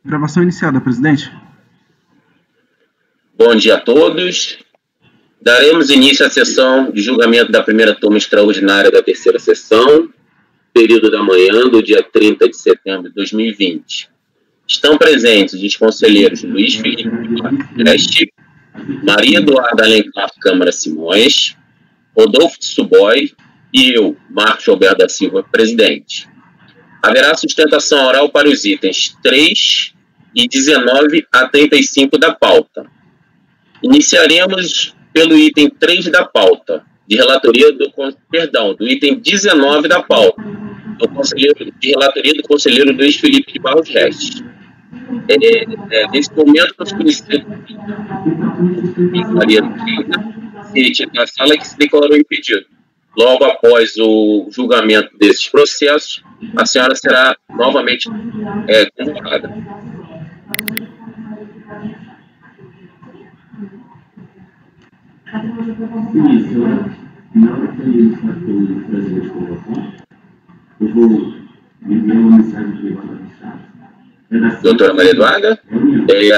Gravação iniciada, presidente. Bom dia a todos. Daremos início à sessão de julgamento da primeira turma extraordinária da terceira sessão, período da manhã do dia 30 de setembro de 2020. Estão presentes os conselheiros Luiz Felipe Leste, Maria Eduarda Alencar Câmara Simões, Rodolfo Tsuboi e eu, Marcos Alberto da Silva, presidente. Haverá sustentação oral para os itens 3 e 19 a 35 da pauta. Iniciaremos pelo item 3 da pauta, de item 19 da pauta, de relatoria do conselheiro Luiz Felipe de Barros Restes. Nesse momento, nós conhecemos Maria se retira da sala que se declarou impedido. Logo após o julgamento desses processos, a senhora será novamente convocada. Doutora Maria Eduarda,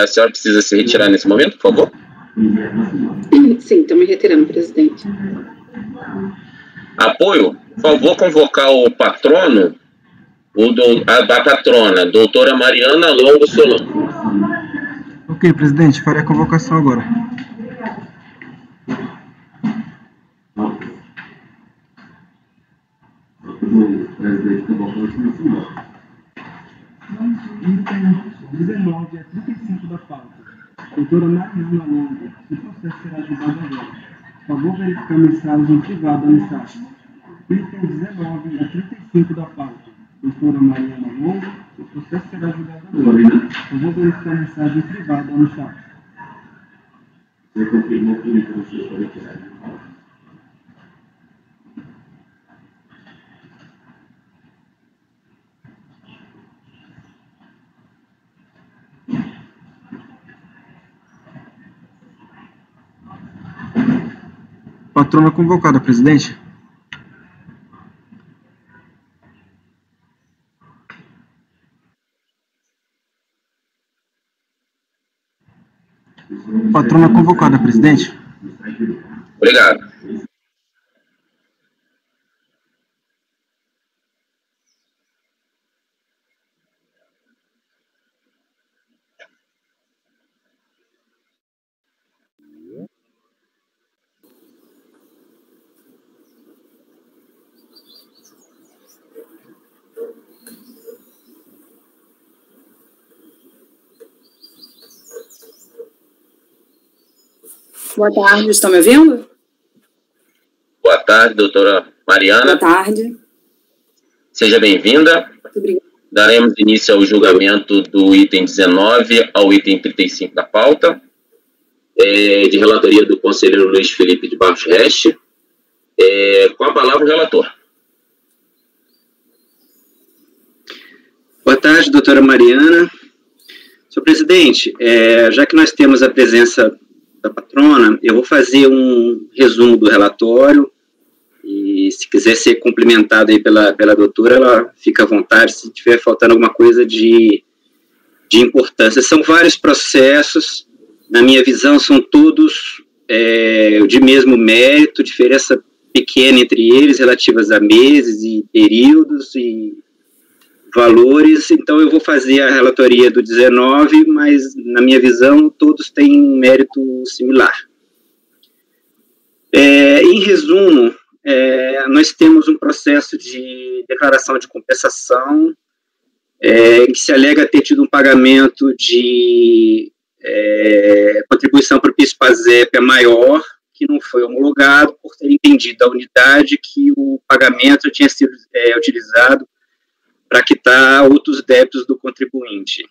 a senhora precisa se retirar nesse momento, por favor? Sim, estou me retirando, presidente. Apoio, por favor, convocar o patrono, a patrona, doutora Mariana Longo Solano. Ok, presidente, farei a convocação agora. Item 19 a 35 da pauta. Doutora Mariana Longo, o processo será julgado agora. Por favor, verificar a mensagem privada da mensagem. Item 19 a 35 da pauta. Doutora Mariana Longo, o processo será julgado agora. Por favor, verificar a mensagem privada no chat. Você confirmou que você foi retirado de pauta? Patrona convocada, presidente. Patrona convocada, presidente. Obrigado. Boa tarde, estão me ouvindo? Boa tarde, doutora Mariana. Boa tarde. Seja bem-vinda. Muito obrigada. Daremos início ao julgamento do item 19 ao item 35 da pauta, de relatoria do conselheiro Luiz Felipe de Barros Restes. Com a palavra o relator. Boa tarde, doutora Mariana. Senhor presidente, já que nós temos a presença da patrona, eu vou fazer um resumo do relatório e se quiser ser complementado aí pela doutora, ela fica à vontade se tiver faltando alguma coisa de importância. São vários processos, na minha visão são todos de mesmo mérito, diferença pequena entre eles, relativas a meses e períodos e valores, então eu vou fazer a relatoria do 19, mas, na minha visão, todos têm um mérito similar. Em resumo, nós temos um processo de declaração de compensação, que se alega ter tido um pagamento de contribuição para o PIS/PASEP maior, que não foi homologado, por ter entendido a unidade que o pagamento tinha sido utilizado para quitar outros débitos do contribuinte.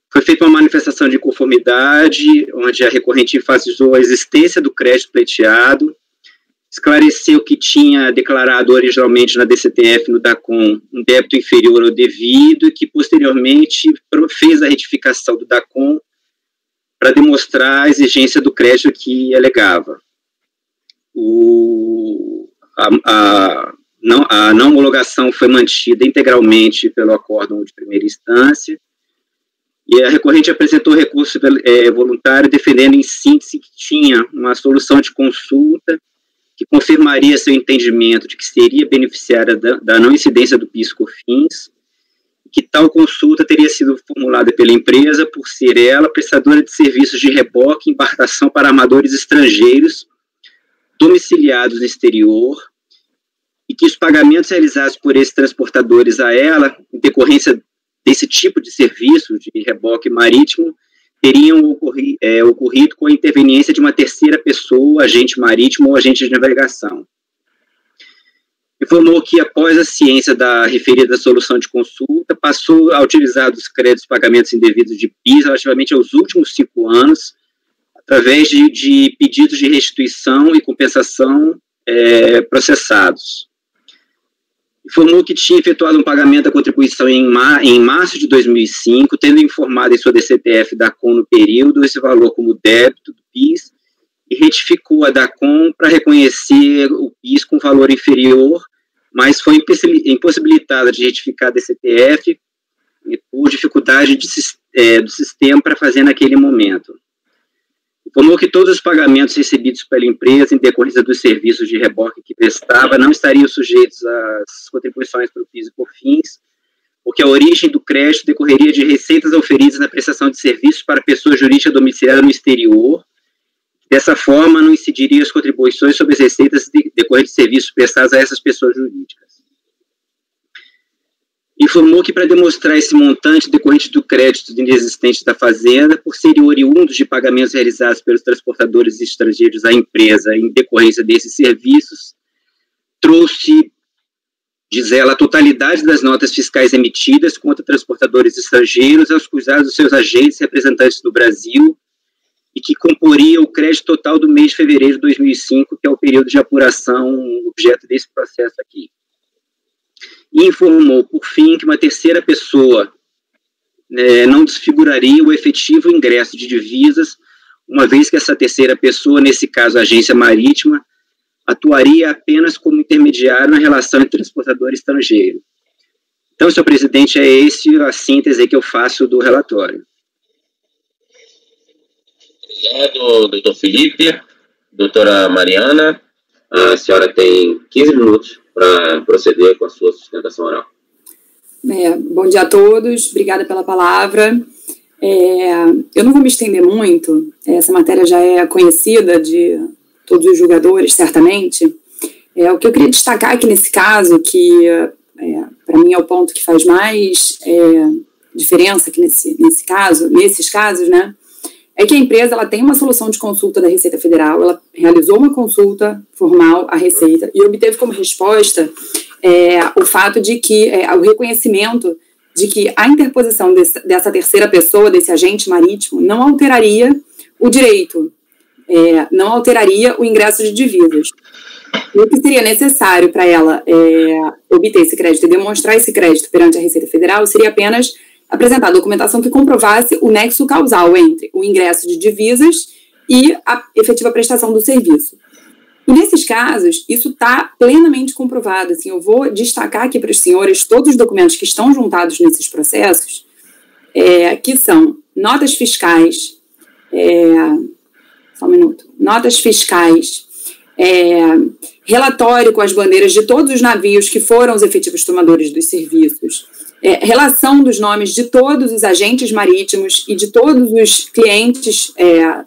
Foi feita uma manifestação de inconformidade, onde a recorrente enfatizou a existência do crédito pleiteado, esclareceu que tinha declarado originalmente na DCTF, no DACOM, um débito inferior ao devido, e que posteriormente fez a retificação do DACOM para demonstrar a exigência do crédito que alegava. A não homologação foi mantida integralmente pelo acórdão de primeira instância, E a recorrente apresentou recurso voluntário defendendo, em síntese, que tinha uma solução de consulta que confirmaria seu entendimento de que seria beneficiária da não incidência do PIS/COFINS, que tal consulta teria sido formulada pela empresa por ser ela prestadora de serviços de reboque e embarcação para armadores estrangeiros domiciliados no exterior, e que os pagamentos realizados por esses transportadores a ela, em decorrência desse tipo de serviço de reboque marítimo, teriam ocorrido com a interveniência de uma terceira pessoa, agente marítimo ou agente de navegação. Informou que, após a ciência da referida solução de consulta, passou a utilizar os créditos pagamentos indevidos de PIS relativamente aos últimos 5 anos, através de pedidos de restituição e compensação processados. Informou que tinha efetuado um pagamento da contribuição em março de 2005, tendo informado em sua DCTF DACOM no período esse valor como débito do PIS, e retificou a DACOM para reconhecer o PIS com valor inferior, mas foi impossibilitada de retificar a DCTF por dificuldade do sistema para fazer naquele momento. Informou que todos os pagamentos recebidos pela empresa em decorrência dos serviços de reboque que prestava não estariam sujeitos às contribuições para o PIS e COFINS, porque a origem do crédito decorreria de receitas auferidas na prestação de serviços para pessoa jurídica domiciliada no exterior. Dessa forma, não incidiriam as contribuições sobre as receitas decorrentes de serviços prestados a essas pessoas jurídicas. Informou que, para demonstrar esse montante decorrente do crédito inexistente da Fazenda, por serem oriundos de pagamentos realizados pelos transportadores estrangeiros à empresa em decorrência desses serviços, trouxe, diz ela, a totalidade das notas fiscais emitidas contra transportadores estrangeiros aos cuidados dos seus agentes e representantes do Brasil, e que comporia o crédito total do mês de fevereiro de 2005, que é o período de apuração objeto desse processo aqui. E informou, por fim, que uma terceira pessoa não desfiguraria o efetivo ingresso de divisas, uma vez que essa terceira pessoa, nesse caso a agência marítima, atuaria apenas como intermediário na relação entre transportador e estrangeiro. Então, senhor presidente, é a síntese que eu faço do relatório. Obrigado, doutor Felipe. Doutora Mariana, a senhora tem 15 minutos para proceder com a sua sustentação oral. Bom dia a todos, obrigada pela palavra. Eu não vou me estender muito, essa matéria já é conhecida de todos os julgadores, certamente. O que eu queria destacar aqui nesse caso, que para mim é o ponto que faz mais diferença aqui nesses casos, né, é que a empresa ela tem uma solução de consulta da Receita Federal, ela realizou uma consulta formal à Receita e obteve como resposta o fato de que o reconhecimento de que a interposição dessa terceira pessoa, desse agente marítimo, não alteraria o direito, não alteraria o ingresso de divisas. E o que seria necessário para ela obter esse crédito e demonstrar esse crédito perante a Receita Federal seria apenas apresentar a documentação que comprovasse o nexo causal entre o ingresso de divisas e a efetiva prestação do serviço. E nesses casos, isso está plenamente comprovado. Assim, eu vou destacar aqui para os senhores todos os documentos que estão juntados nesses processos, que são notas fiscais, só um minuto, notas fiscais, relatório com as bandeiras de todos os navios que foram os efetivos tomadores dos serviços, relação dos nomes de todos os agentes marítimos e de todos os clientes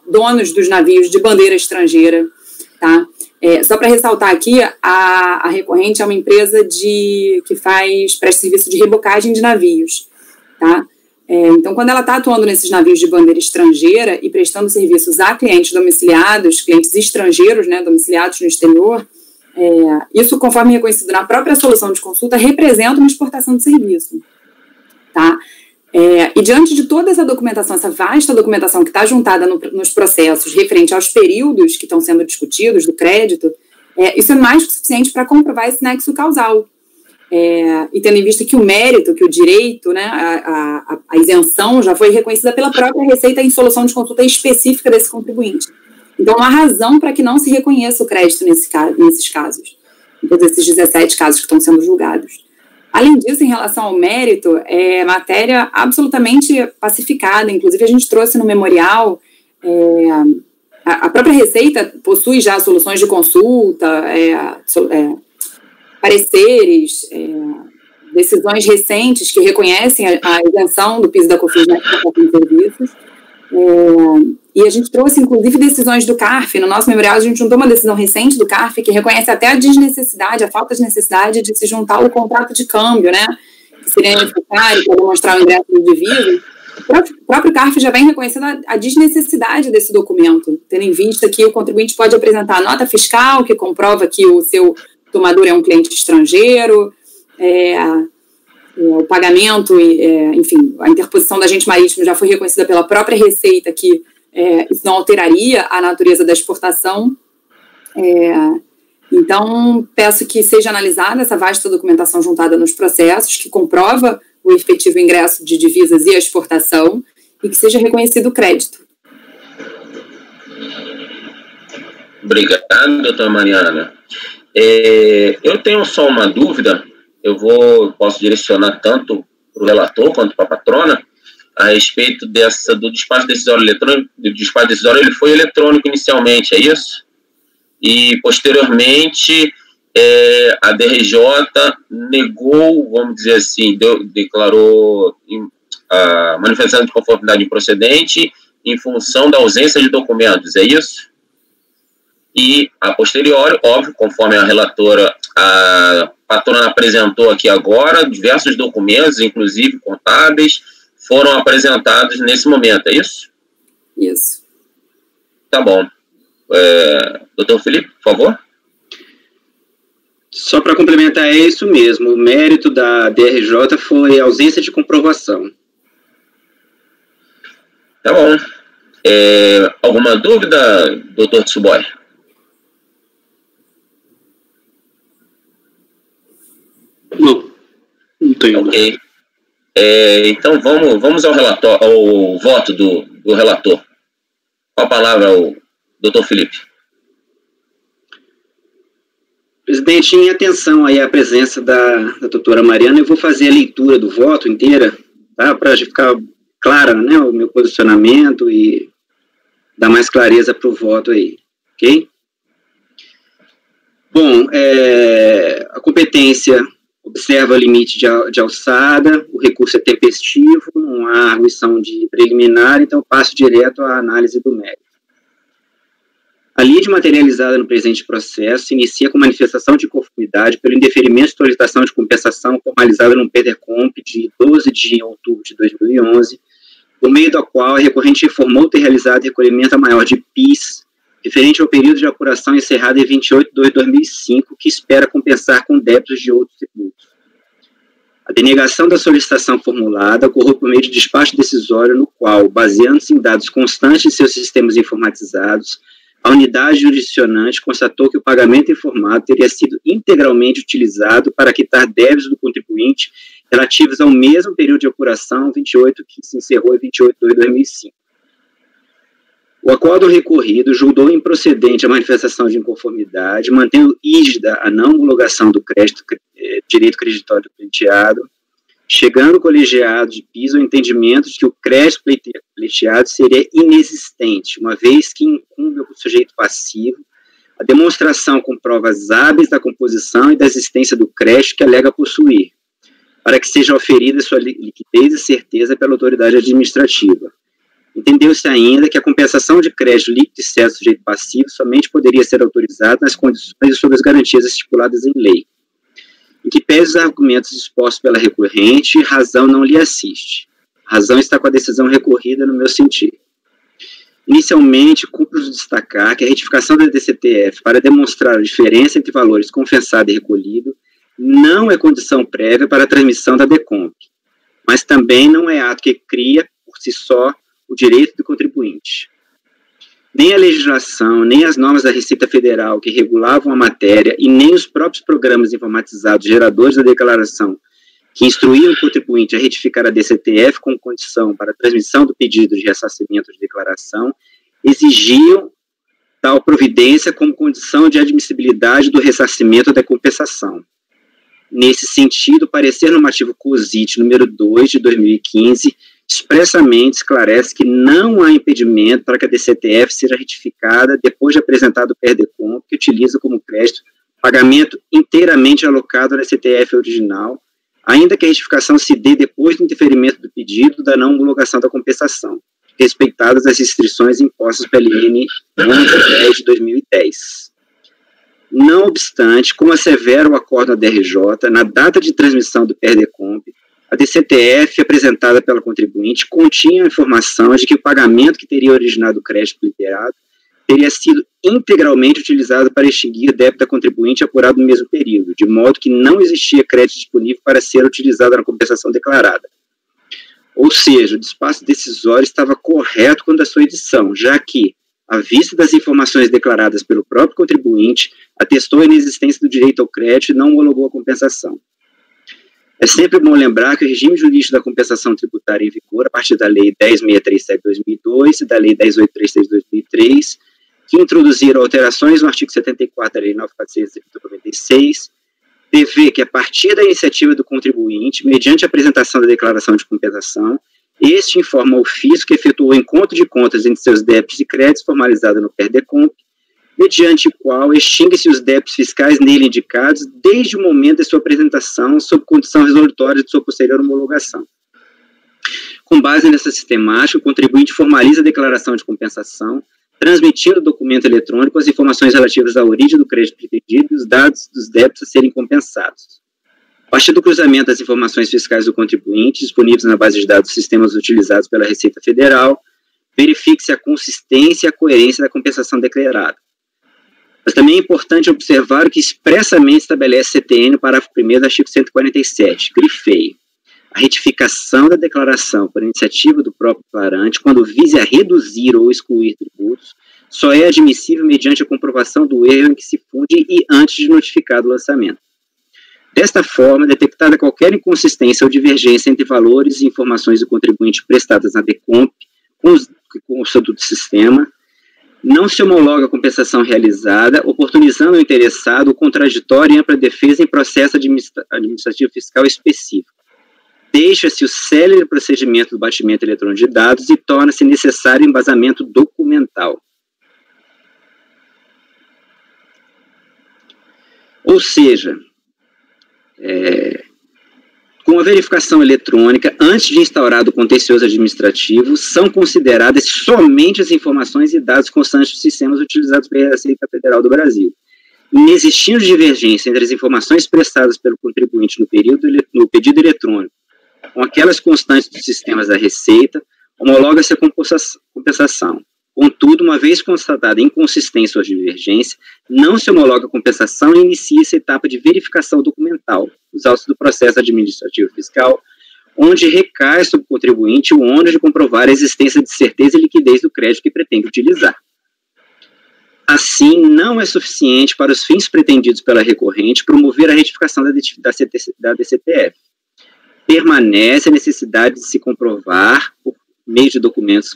donos dos navios de bandeira estrangeira, tá? Só para ressaltar aqui, a recorrente é uma empresa que presta serviço de rebocagem de navios, tá? Então, quando ela está atuando nesses navios de bandeira estrangeira e prestando serviços a clientes domiciliados, clientes estrangeiros, né, domiciliados no exterior, isso, conforme reconhecido na própria solução de consulta, representa uma exportação de serviço, tá? E diante de toda essa documentação, essa vasta documentação que está juntada nos processos referente aos períodos que estão sendo discutidos do crédito, isso é mais que suficiente para comprovar esse nexo causal. E tendo em vista que o mérito, que o direito, né, a isenção já foi reconhecida pela própria Receita em solução de consulta específica desse contribuinte. Então, não há razão para que não se reconheça o crédito nesses casos, em todos esses 17 casos que estão sendo julgados. Além disso, em relação ao mérito, é matéria absolutamente pacificada. Inclusive, a gente trouxe no memorial, a própria Receita possui já soluções de consulta, pareceres, decisões recentes que reconhecem a isenção do piso da COFINS na prestação de serviços. E a gente trouxe, inclusive, decisões do CARF. No nosso memorial, a gente juntou uma decisão recente do CARF que reconhece até a desnecessidade, a falta de necessidade de se juntar ao contrato de câmbio, né? Que seria necessário para demonstrar o ingresso de divisas. O próprio CARF já vem reconhecendo a desnecessidade desse documento, tendo em vista que o contribuinte pode apresentar nota fiscal que comprova que o seu tomador é um cliente estrangeiro, o pagamento, enfim, a interposição do agente marítimo já foi reconhecida pela própria Receita que isso não alteraria a natureza da exportação. Então, peço que seja analisada essa vasta documentação juntada nos processos, que comprova o efetivo ingresso de divisas e a exportação, e que seja reconhecido o crédito. Obrigado, doutora Mariana. Eu tenho só uma dúvida, posso direcionar tanto para o relator quanto para a patrona, a respeito do despacho decisório eletrônico. O despacho decisório ele foi eletrônico inicialmente, é isso? E, posteriormente, a DRJ negou, vamos dizer assim, declarou a manifestação de conformidade improcedente em função da ausência de documentos, é isso? E, a posteriori, óbvio, conforme a relatora, a patrona apresentou aqui agora, diversos documentos, inclusive contábeis, foram apresentados nesse momento, é isso? Isso. Tá bom. Doutor Felipe, por favor. Só para complementar, é isso mesmo. O mérito da DRJ foi ausência de comprovação. Tá bom. Alguma dúvida, doutor Tsuboi? Não tenho. Ok. Então, vamos ao voto do relator. Com a palavra ao doutor Felipe. Presidente, em atenção aí à presença da doutora Mariana, eu vou fazer a leitura do voto inteira, tá? Para ficar clara, né, o meu posicionamento e dar mais clareza para o voto aí, ok? Bom, a competência observa limite de alçada, o recurso é tempestivo, não há arguição de preliminar, então passo direto à análise do mérito. A lide materializada no presente processo se inicia com manifestação de conformidade pelo indeferimento de solicitação de compensação formalizada no PEDECOMP de 12 de outubro de 2011, por meio da qual a recorrente informou ter realizado recolhimento a maior de PIS, referente ao período de apuração encerrado em 28 de 2005, que espera compensar com débitos de outros tributos. A denegação da solicitação formulada ocorreu por meio de despacho decisório no qual, baseando-se em dados constantes de seus sistemas informatizados, a unidade jurisdicionante constatou que o pagamento informado teria sido integralmente utilizado para quitar débitos do contribuinte relativos ao mesmo período de apuração, 28, que se encerrou em 28 de 2005. O acórdão recorrido julgou improcedente a manifestação de inconformidade, mantendo rígida a não homologação do direito creditório do pleiteado, chegando o colegiado de piso ao entendimento de que o crédito pleiteado seria inexistente, uma vez que incumbe ao sujeito passivo a demonstração com provas hábeis da composição e da existência do crédito que alega possuir, para que seja oferida sua liquidez e certeza pela autoridade administrativa. Entendeu-se ainda que a compensação de crédito líquido e certo do sujeito passivo somente poderia ser autorizada nas condições e sob as garantias estipuladas em lei. Em que pese os argumentos expostos pela recorrente, razão não lhe assiste. A razão está com a decisão recorrida no meu sentido. Inicialmente, cumpre-nos destacar que a retificação da DCTF para demonstrar a diferença entre valores confessado e recolhido não é condição prévia para a transmissão da DECOMP, mas também não é ato que cria, por si só, o direito do contribuinte. Nem a legislação, nem as normas da Receita Federal que regulavam a matéria e nem os próprios programas informatizados geradores da declaração que instruíam o contribuinte a retificar a DCTF como condição para a transmissão do pedido de ressarcimento de declaração exigiam tal providência como condição de admissibilidade do ressarcimento ou da compensação. nesse sentido, o parecer normativo COSIT número 2 de 2015 expressamente esclarece que não há impedimento para que a DCTF seja retificada depois de apresentado o PERDECOMP, que utiliza como crédito pagamento inteiramente alocado na DCTF original, ainda que a retificação se dê depois do indeferimento do pedido da não homologação da compensação, respeitadas as restrições impostas pela LN 1110 de 2010. Não obstante, como assevera o acordo da DRJ, na data de transmissão do PERDECOMP, a DCTF apresentada pela contribuinte continha a informação de que o pagamento que teria originado o crédito literado teria sido integralmente utilizado para extinguir o débito da contribuinte apurado no mesmo período, de modo que não existia crédito disponível para ser utilizado na compensação declarada. Ou seja, o despacho decisório estava correto quando a sua edição, já que, à vista das informações declaradas pelo próprio contribuinte, atestou a inexistência do direito ao crédito e não homologou a compensação. É sempre bom lembrar que o regime jurídico da compensação tributária em vigor, a partir da Lei 10.637 de 2002 e da Lei 10.836 de 2003, que introduziram alterações no artigo 74 da Lei 9.400 de 96, prevê que, a partir da iniciativa do contribuinte, mediante a apresentação da declaração de compensação, este informa ao fisco que efetuou o encontro de contas entre seus débitos e créditos formalizado no PERDECOMP, mediante o qual extingue-se os débitos fiscais nele indicados desde o momento de sua apresentação, sob condição resolutória de sua posterior homologação. Com base nessa sistemática, o contribuinte formaliza a declaração de compensação, transmitindo o documento eletrônico as informações relativas à origem do crédito pretendido e os dados dos débitos a serem compensados. A partir do cruzamento das informações fiscais do contribuinte, disponíveis na base de dados dos sistemas utilizados pela Receita Federal, verifique-se a consistência e a coerência da compensação declarada. Mas também é importante observar o que expressamente estabelece CTN no parágrafo 1º do artigo 147, grifei. A retificação da declaração por iniciativa do próprio declarante, quando vise a reduzir ou excluir tributos, só é admissível mediante a comprovação do erro em que se funde e antes de notificado o lançamento. Desta forma, detectada qualquer inconsistência ou divergência entre valores e informações do contribuinte prestadas na DECOMP com o estatuto do sistema, não se homologa a compensação realizada, oportunizando ao interessado o contraditório e ampla defesa em processo administrativo fiscal específico. Deixa-se o célere procedimento do batimento eletrônico de dados e torna-se necessário embasamento documental. Ou seja, com a verificação eletrônica, antes de instaurado o contencioso administrativo, são consideradas somente as informações e dados constantes dos sistemas utilizados pela Receita Federal do Brasil. Inexistindo divergência entre as informações prestadas pelo contribuinte no pedido eletrônico com aquelas constantes dos sistemas da Receita, homologa-se a compensação. Contudo, uma vez constatada inconsistência ou divergência, não se homologa a compensação e inicia-se a etapa de verificação documental, os autos do processo administrativo fiscal, onde recai sobre o contribuinte o ônus de comprovar a existência de certeza e liquidez do crédito que pretende utilizar. Assim, não é suficiente para os fins pretendidos pela recorrente promover a retificação da DCTF. Permanece a necessidade de se comprovar, por meio de documentos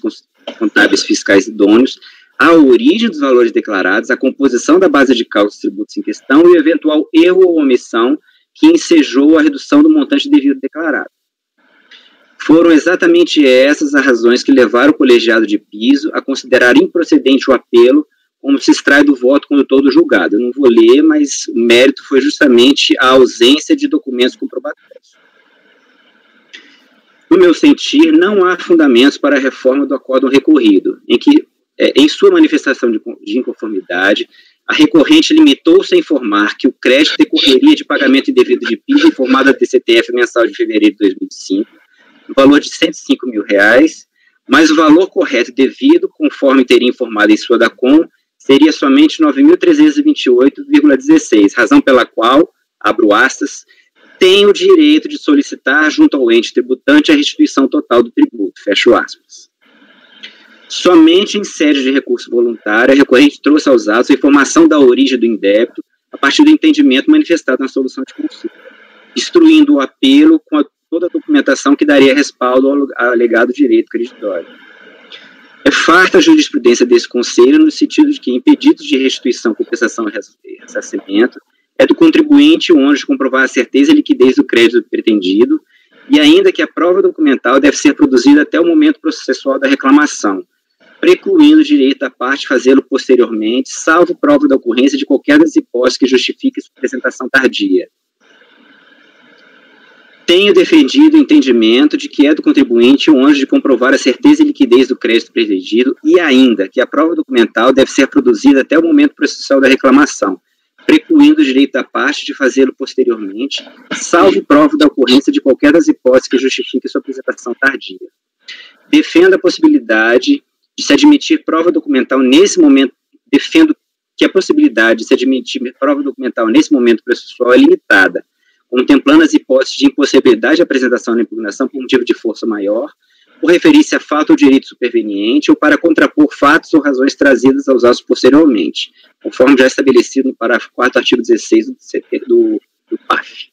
contábeis fiscais idôneos, a origem dos valores declarados, a composição da base de cálculo dos tributos em questão e o eventual erro ou omissão que ensejou a redução do montante devido declarado. Foram exatamente essas as razões que levaram o colegiado de piso a considerar improcedente o apelo, como se extrai do voto condutor do julgado. Eu não vou ler, mas o mérito foi justamente a ausência de documentos comprobatórios. No meu sentir, não há fundamentos para a reforma do acórdão recorrido, em que, em sua manifestação de inconformidade, a recorrente limitou-se a informar que o crédito decorreria de pagamento indevido de PIS informado à DCTF mensal de fevereiro de 2005, no valor de R$ 105 mil, mas o valor correto devido, conforme teria informado em sua DACOM, seria somente R$ 9.328,16, razão pela qual, abro aspas, tem o direito de solicitar junto ao ente tributante a restituição total do tributo, fecho aspas. Somente em sede de recurso voluntário, a recorrente trouxe aos atos a informação da origem do indébito a partir do entendimento manifestado na solução de consulta, instruindo o apelo com toda a documentação que daria respaldo ao alegado direito creditório. É farta a jurisprudência desse Conselho no sentido de que, em pedidos de restituição, compensação e ressarcimento, é do contribuinte o ônus de comprovar a certeza e liquidez do crédito pretendido, e ainda que a prova documental deve ser produzida até o momento processual da reclamação, precluindo o direito da parte fazê-lo posteriormente, salvo prova da ocorrência de qualquer das hipóteses que justifique sua apresentação tardia. Tenho defendido o entendimento de que é do contribuinte o ônus de comprovar a certeza e liquidez do crédito pretendido, e ainda que a prova documental deve ser produzida até o momento processual da reclamação, precluindo o direito da parte de fazê-lo posteriormente, salvo prova da ocorrência de qualquer das hipóteses que justifique sua apresentação tardia. Defendo a possibilidade de se admitir prova documental nesse momento, defendo que a possibilidade de se admitir prova documental nesse momento processual é limitada, contemplando as hipóteses de impossibilidade de apresentação da impugnação por motivo de força maior, por referir-se a fato ou direito superveniente, ou para contrapor fatos ou razões trazidas aos autos posteriormente, conforme já estabelecido no parágrafo 4º, artigo 16 do PAF.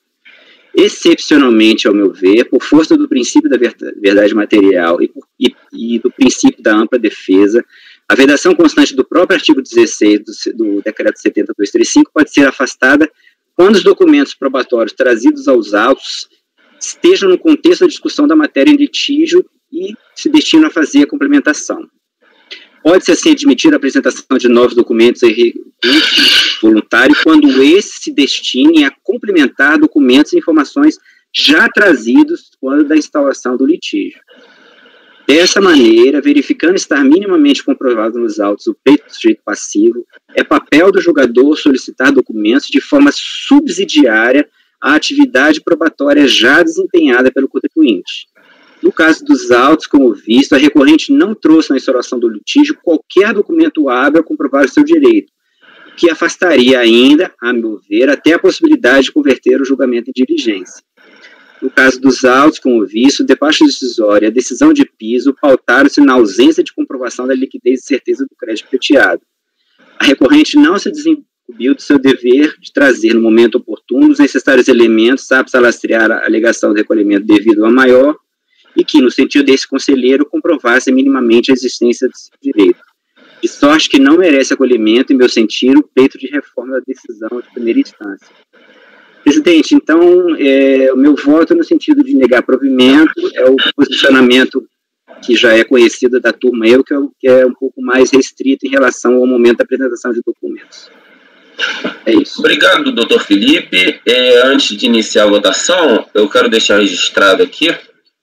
Excepcionalmente, ao meu ver, por força do princípio da verdade material e do princípio da ampla defesa, a vedação constante do próprio artigo 16 do Decreto 70.235 pode ser afastada quando os documentos probatórios trazidos aos autos estejam no contexto da discussão da matéria em litígio e se destinam a fazer a complementação. Pode-se, assim, admitir a apresentação de novos documentos voluntários quando esses se destinem a complementar documentos e informações já trazidos quando da instauração do litígio. Dessa maneira, verificando estar minimamente comprovado nos autos o pleito do sujeito passivo, é papel do julgador solicitar documentos de forma subsidiária à atividade probatória já desempenhada pelo contribuinte. No caso dos autos, como visto, a recorrente não trouxe na instauração do litígio qualquer documento hábil a comprovar o seu direito, o que afastaria ainda, a meu ver, até a possibilidade de converter o julgamento em diligência. No caso dos autos, como visto, o despacho decisório e a decisão de piso pautaram-se na ausência de comprovação da liquidez e certeza do crédito pleiteado. A recorrente não se desincumbiu do seu dever de trazer, no momento oportuno, os necessários elementos aptos a lastrear a alegação do recolhimento devido a maior e que, no sentido desse conselheiro, comprovasse minimamente a existência desse direito. De sorte que não merece acolhimento, em meu sentido, o pleito de reforma da decisão de primeira instância. Presidente, então, o meu voto no sentido de negar provimento é o posicionamento que já é conhecido da turma eu, que é um pouco mais restrito em relação ao momento da apresentação de documentos. É isso. Obrigado, doutor Felipe. Antes de iniciar a votação, eu quero deixar registrado aqui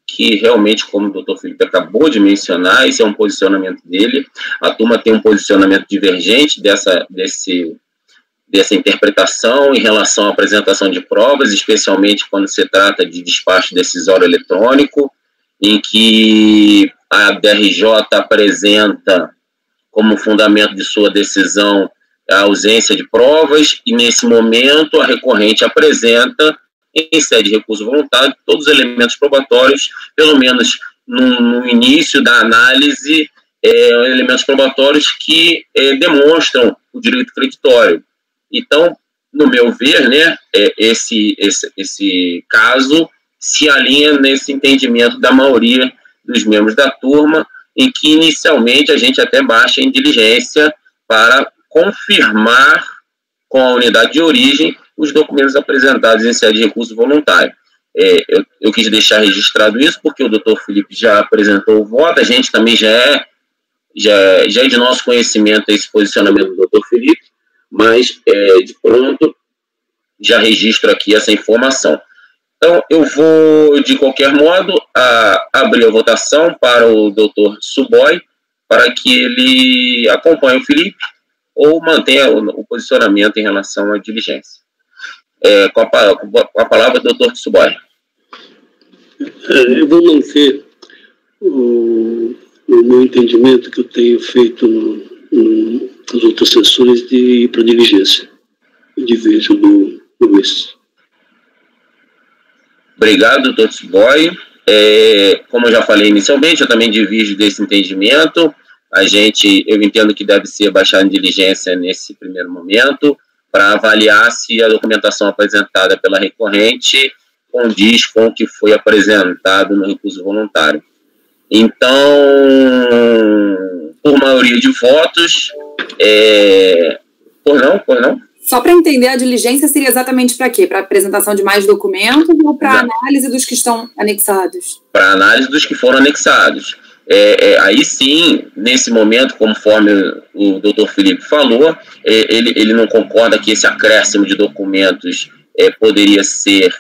que realmente, como o doutor Felipe acabou de mencionar, esse é um posicionamento dele. A turma tem um posicionamento divergente dessa interpretação em relação à apresentação de provas, especialmente quando se trata de despacho decisório eletrônico, em que a DRJ apresenta como fundamento de sua decisão a ausência de provas, e nesse momento a recorrente apresenta, em sede de recurso voluntário, todos os elementos probatórios, pelo menos no início da análise, elementos probatórios que demonstram o direito creditório. Então, no meu ver, né, esse caso se alinha nesse entendimento da maioria dos membros da turma, em que inicialmente a gente até baixa em diligência para confirmar com a unidade de origem os documentos apresentados em sede de recurso voluntário. Eu quis deixar registrado isso porque o doutor Felipe já apresentou o voto, a gente também já é de nosso conhecimento esse posicionamento do doutor Felipe, mas de pronto já registro aqui essa informação. Então, eu vou, de qualquer modo, abrir a votação para o doutor Suboy, para que ele acompanhe o Felipe ou mantenha o posicionamento em relação à diligência. Com a palavra, doutor Suboy. Eu vou manter o meu entendimento que eu tenho feito nas outras sessões de ir para a diligência, de vez no Luiz. Obrigado, doutor Suboy. Como eu já falei inicialmente, eu também divido desse entendimento. Eu entendo que deve ser baixada em diligência nesse primeiro momento, para avaliar se a documentação apresentada pela recorrente condiz com o que foi apresentado no recurso voluntário. Então, por maioria de votos, por não? Só para entender, a diligência seria exatamente para quê? Para apresentação de mais documentos ou para análise dos que estão anexados? Para análise dos que foram anexados. Aí sim, nesse momento, conforme o doutor Felipe falou, ele não concorda que esse acréscimo de documentos poderia ser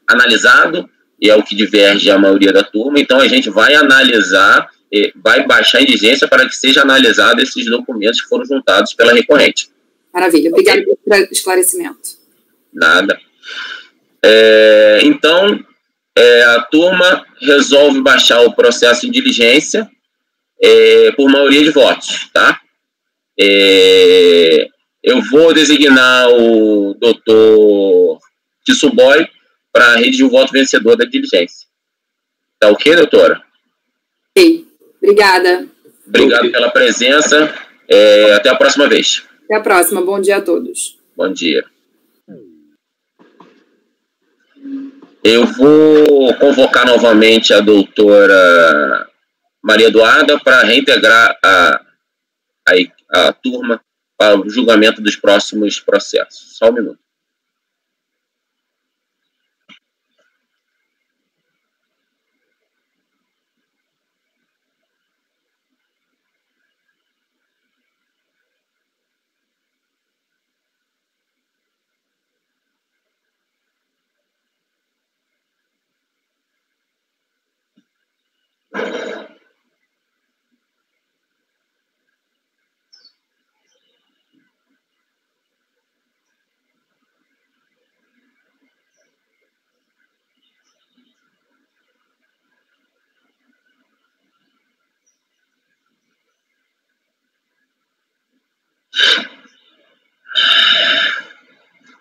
analisado, e é o que diverge a maioria da turma. Então a gente vai analisar, vai baixar a diligência para que seja analisado esses documentos que foram juntados pela recorrente. Maravilha, obrigada pelo esclarecimento. Nada. Então, a turma resolve baixar o processo de diligência por maioria de votos, tá? Eu vou designar o doutor Tissuboy para redigir o voto vencedor da diligência. Tá ok, doutora? Ok, obrigada. Obrigado pela presença. Até a próxima vez. Até a próxima. Bom dia a todos. Bom dia. Eu vou convocar novamente a doutora Maria Eduarda para reintegrar a turma para o julgamento dos próximos processos. Só um minuto.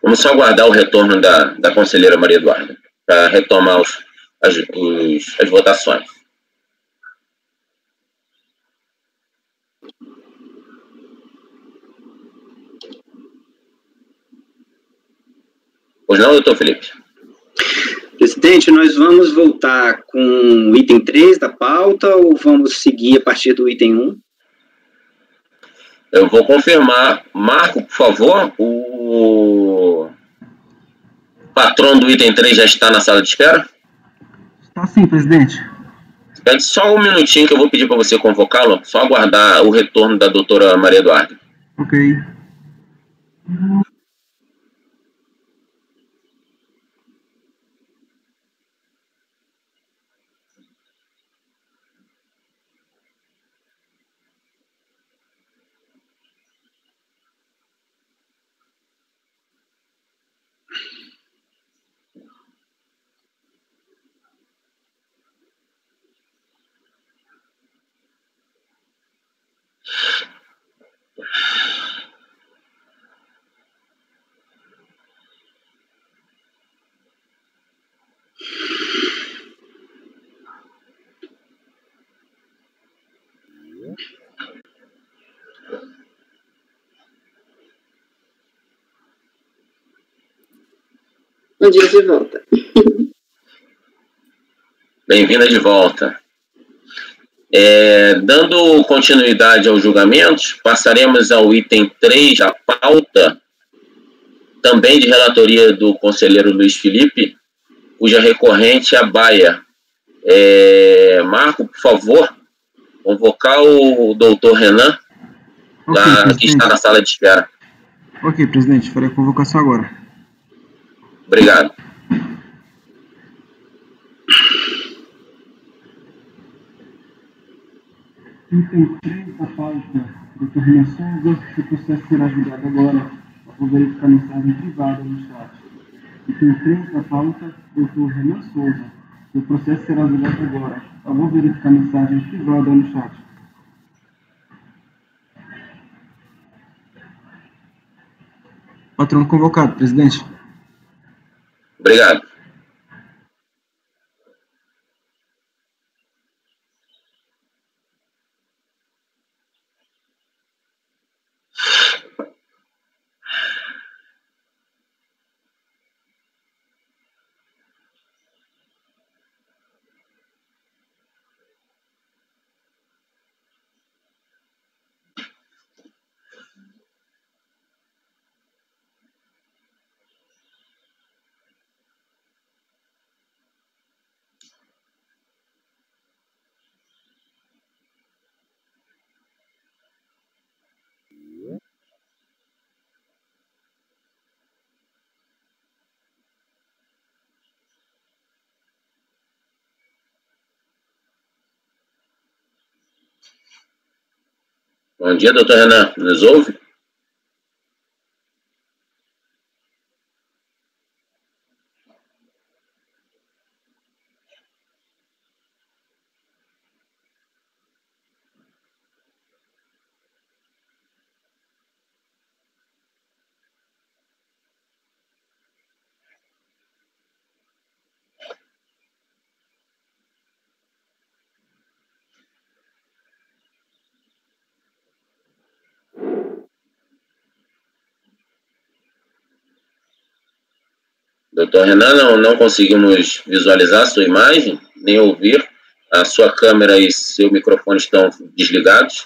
Vamos só aguardar o retorno da conselheira Maria Eduarda para retomar as votações. Pois não, doutor Felipe? Presidente, nós vamos voltar com o item 3 da pauta ou vamos seguir a partir do item 1? Eu vou confirmar. Marco, por favor, o patrono do item 3 já está na sala de espera? Está sim, presidente. Espere só um minutinho que eu vou pedir para você convocá-lo, só aguardar o retorno da doutora Maria Eduarda. Ok. Bom dia de volta. Bem-vinda de volta. Dando continuidade aos julgamentos, passaremos ao item 3 da pauta, também de relatoria do conselheiro Luiz Felipe, cuja recorrente é a Baia. Marco, por favor, convocar o doutor Renan, que está na sala de espera. Ok, presidente, farei a convocação agora. Obrigado. Item 3 da pauta, doutor Renan Souza, o processo será julgado agora. Vou verificar a mensagem privada no chat. Item 3 da pauta, doutor Renan Souza, o processo será julgado agora. Vou verificar a mensagem privada no chat. Patrono convocado, presidente. Obrigado. Bom dia, doutor Renan. Nos ouve? Doutor Renan, não conseguimos visualizar a sua imagem, nem ouvir. A sua câmera e seu microfone estão desligados.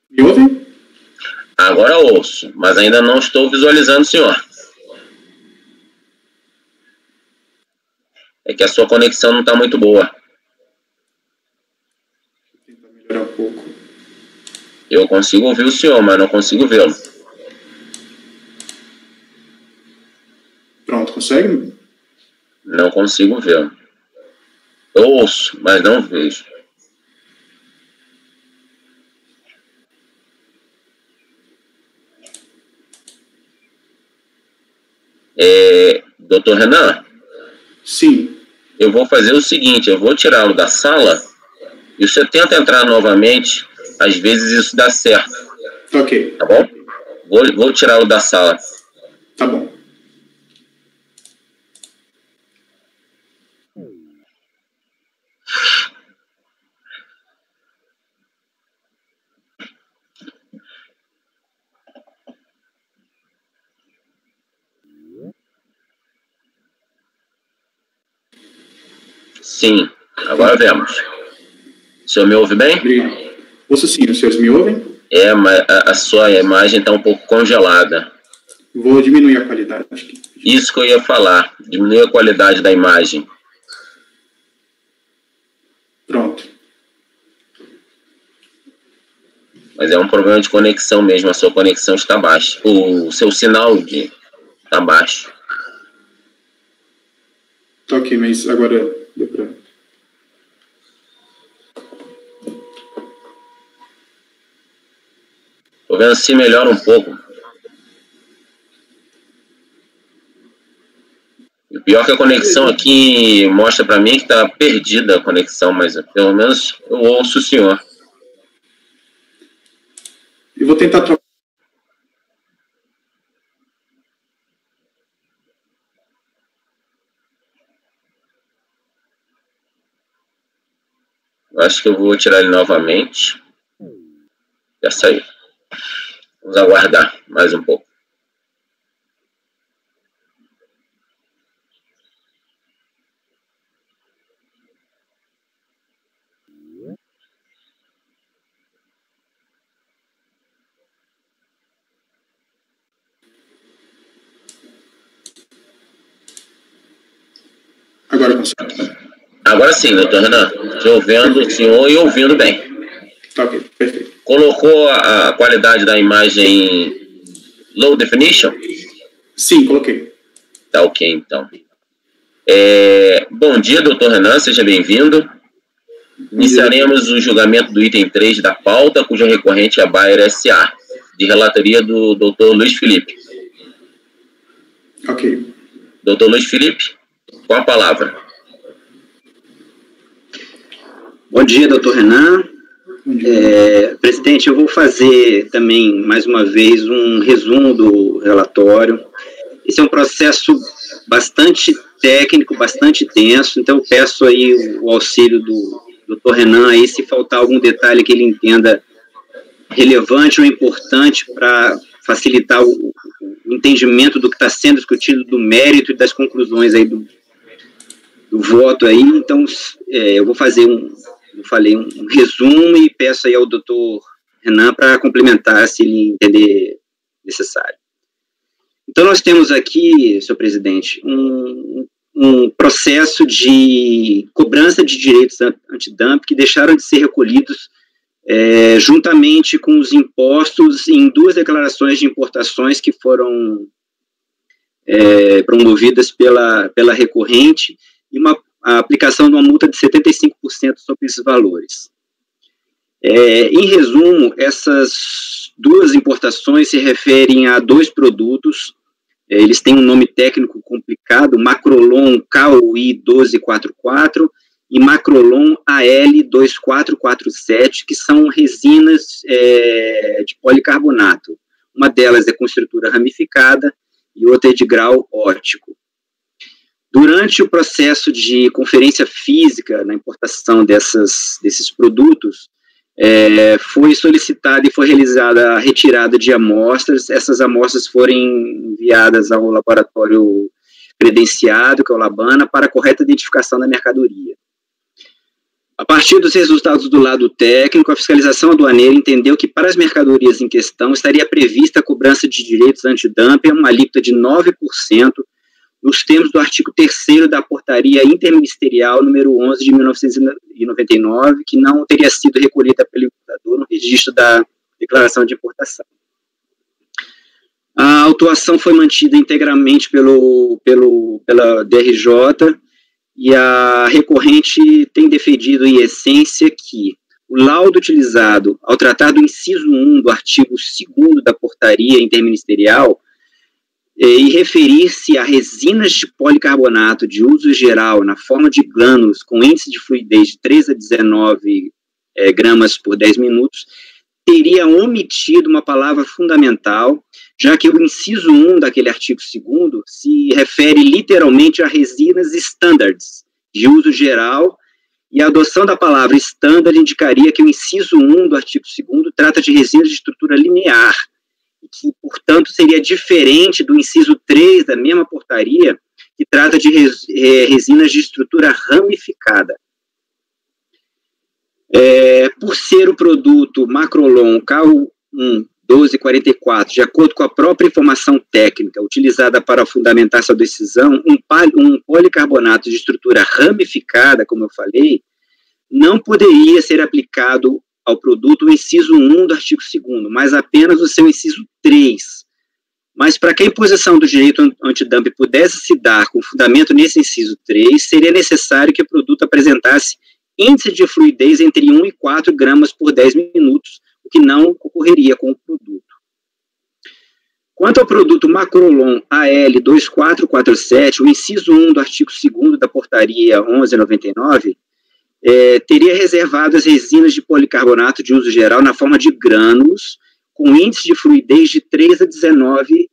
Me ouvem? Agora ouço, mas ainda não estou visualizando o senhor. É que a sua conexão não está muito boa. Vou tentar melhorar um pouco. Eu consigo ouvir o senhor, mas não consigo vê-lo. Pronto, consegue? Não consigo vê-lo. Eu ouço, mas não vejo. Doutor Renan? Sim. Eu vou fazer o seguinte, eu vou tirá-lo da sala e você tenta entrar novamente, às vezes isso dá certo. Ok. Tá bom? Vou tirá-lo da sala. Tá bom. Sim, agora vemos. O senhor me ouve bem? Obrigado. Ouço sim, os senhores me ouvem? Mas a sua imagem está um pouco congelada. Vou diminuir a qualidade. Isso que eu ia falar, diminuir a qualidade da imagem. Pronto. Mas é um problema de conexão mesmo, a sua conexão está baixa. O seu sinal está baixo. Tá ok, mas agora deu pra... Estou vendo se melhora um pouco. O pior é que a conexão aqui mostra para mim que está perdida a conexão, mas pelo menos eu ouço o senhor. Eu vou tentar... Eu acho que eu vou tirar ele novamente. Já saiu. Vamos aguardar mais um pouco. Agora consegue. Agora sim, doutor Renan. Estou ouvindo o senhor e ouvindo bem. Tá ok, perfeito. Colocou a qualidade da imagem em low definition? Sim, coloquei. Tá ok, então. Bom dia, doutor Renan, seja bem-vindo. Iniciaremos o julgamento do item 3 da pauta, cuja recorrente é a Bayer S.A., de relatoria do doutor Luiz Felipe. Ok. Doutor Luiz Felipe, com a palavra. Bom dia, doutor Renan. Presidente, eu vou fazer também, mais uma vez, um resumo do relatório. Esse é um processo bastante técnico, bastante denso, então eu peço aí o auxílio do doutor Renan, aí, se faltar algum detalhe que ele entenda relevante ou importante para facilitar o entendimento do que está sendo discutido, do mérito e das conclusões aí do voto aí. Então, eu vou fazer um resumo e peço aí ao doutor Renan para complementar, se ele entender necessário. Então, nós temos aqui, senhor presidente, um processo de cobrança de direitos antidumping que deixaram de ser recolhidos juntamente com os impostos em duas declarações de importações que foram promovidas pela recorrente, a aplicação de uma multa de 75% sobre esses valores. Em resumo, essas duas importações se referem a dois produtos, eles têm um nome técnico complicado, Macrolon KOI 1244 e Macrolon AL 2447, que são resinas de policarbonato. Uma delas é com estrutura ramificada e outra é de grau óptico. Durante o processo de conferência física na importação desses produtos, foi solicitada e foi realizada a retirada de amostras. Essas amostras foram enviadas ao laboratório credenciado, que é o Labana, para a correta identificação da mercadoria. A partir dos resultados do lado técnico, a fiscalização aduaneira entendeu que para as mercadorias em questão estaria prevista a cobrança de direitos antidumping, uma alíquota de 9%, nos termos do artigo 3º da Portaria Interministerial número 11 de 1999, que não teria sido recolhida pelo importador no registro da declaração de importação. A autuação foi mantida integralmente pela DRJ, e a recorrente tem defendido em essência que o laudo utilizado ao tratar do inciso 1 do artigo 2º da Portaria Interministerial e referir-se a resinas de policarbonato de uso geral na forma de grânulos com índice de fluidez de 3 a 19 gramas por 10 minutos, teria omitido uma palavra fundamental, já que o inciso 1 daquele artigo 2º se refere literalmente a resinas standards de uso geral, e a adoção da palavra standard indicaria que o inciso 1 do artigo 2º trata de resinas de estrutura linear, que, portanto, seria diferente do inciso 3 da mesma portaria, que trata de resinas de estrutura ramificada. Por ser o produto Macrolon KO1 1244, de acordo com a própria informação técnica utilizada para fundamentar sua decisão, um policarbonato de estrutura ramificada, como eu falei, não poderia ser aplicado ao produto o inciso 1 do artigo 2º, mas apenas o seu inciso 3. Mas para que a imposição do direito antidumping pudesse se dar com fundamento nesse inciso 3, seria necessário que o produto apresentasse índice de fluidez entre 1 e 4 gramas por 10 minutos, o que não ocorreria com o produto. Quanto ao produto Macrolon AL 2447, o inciso 1 do artigo 2º da Portaria 1199, teria reservado as resinas de policarbonato de uso geral na forma de grânulos, com índice de fluidez de 3 a 19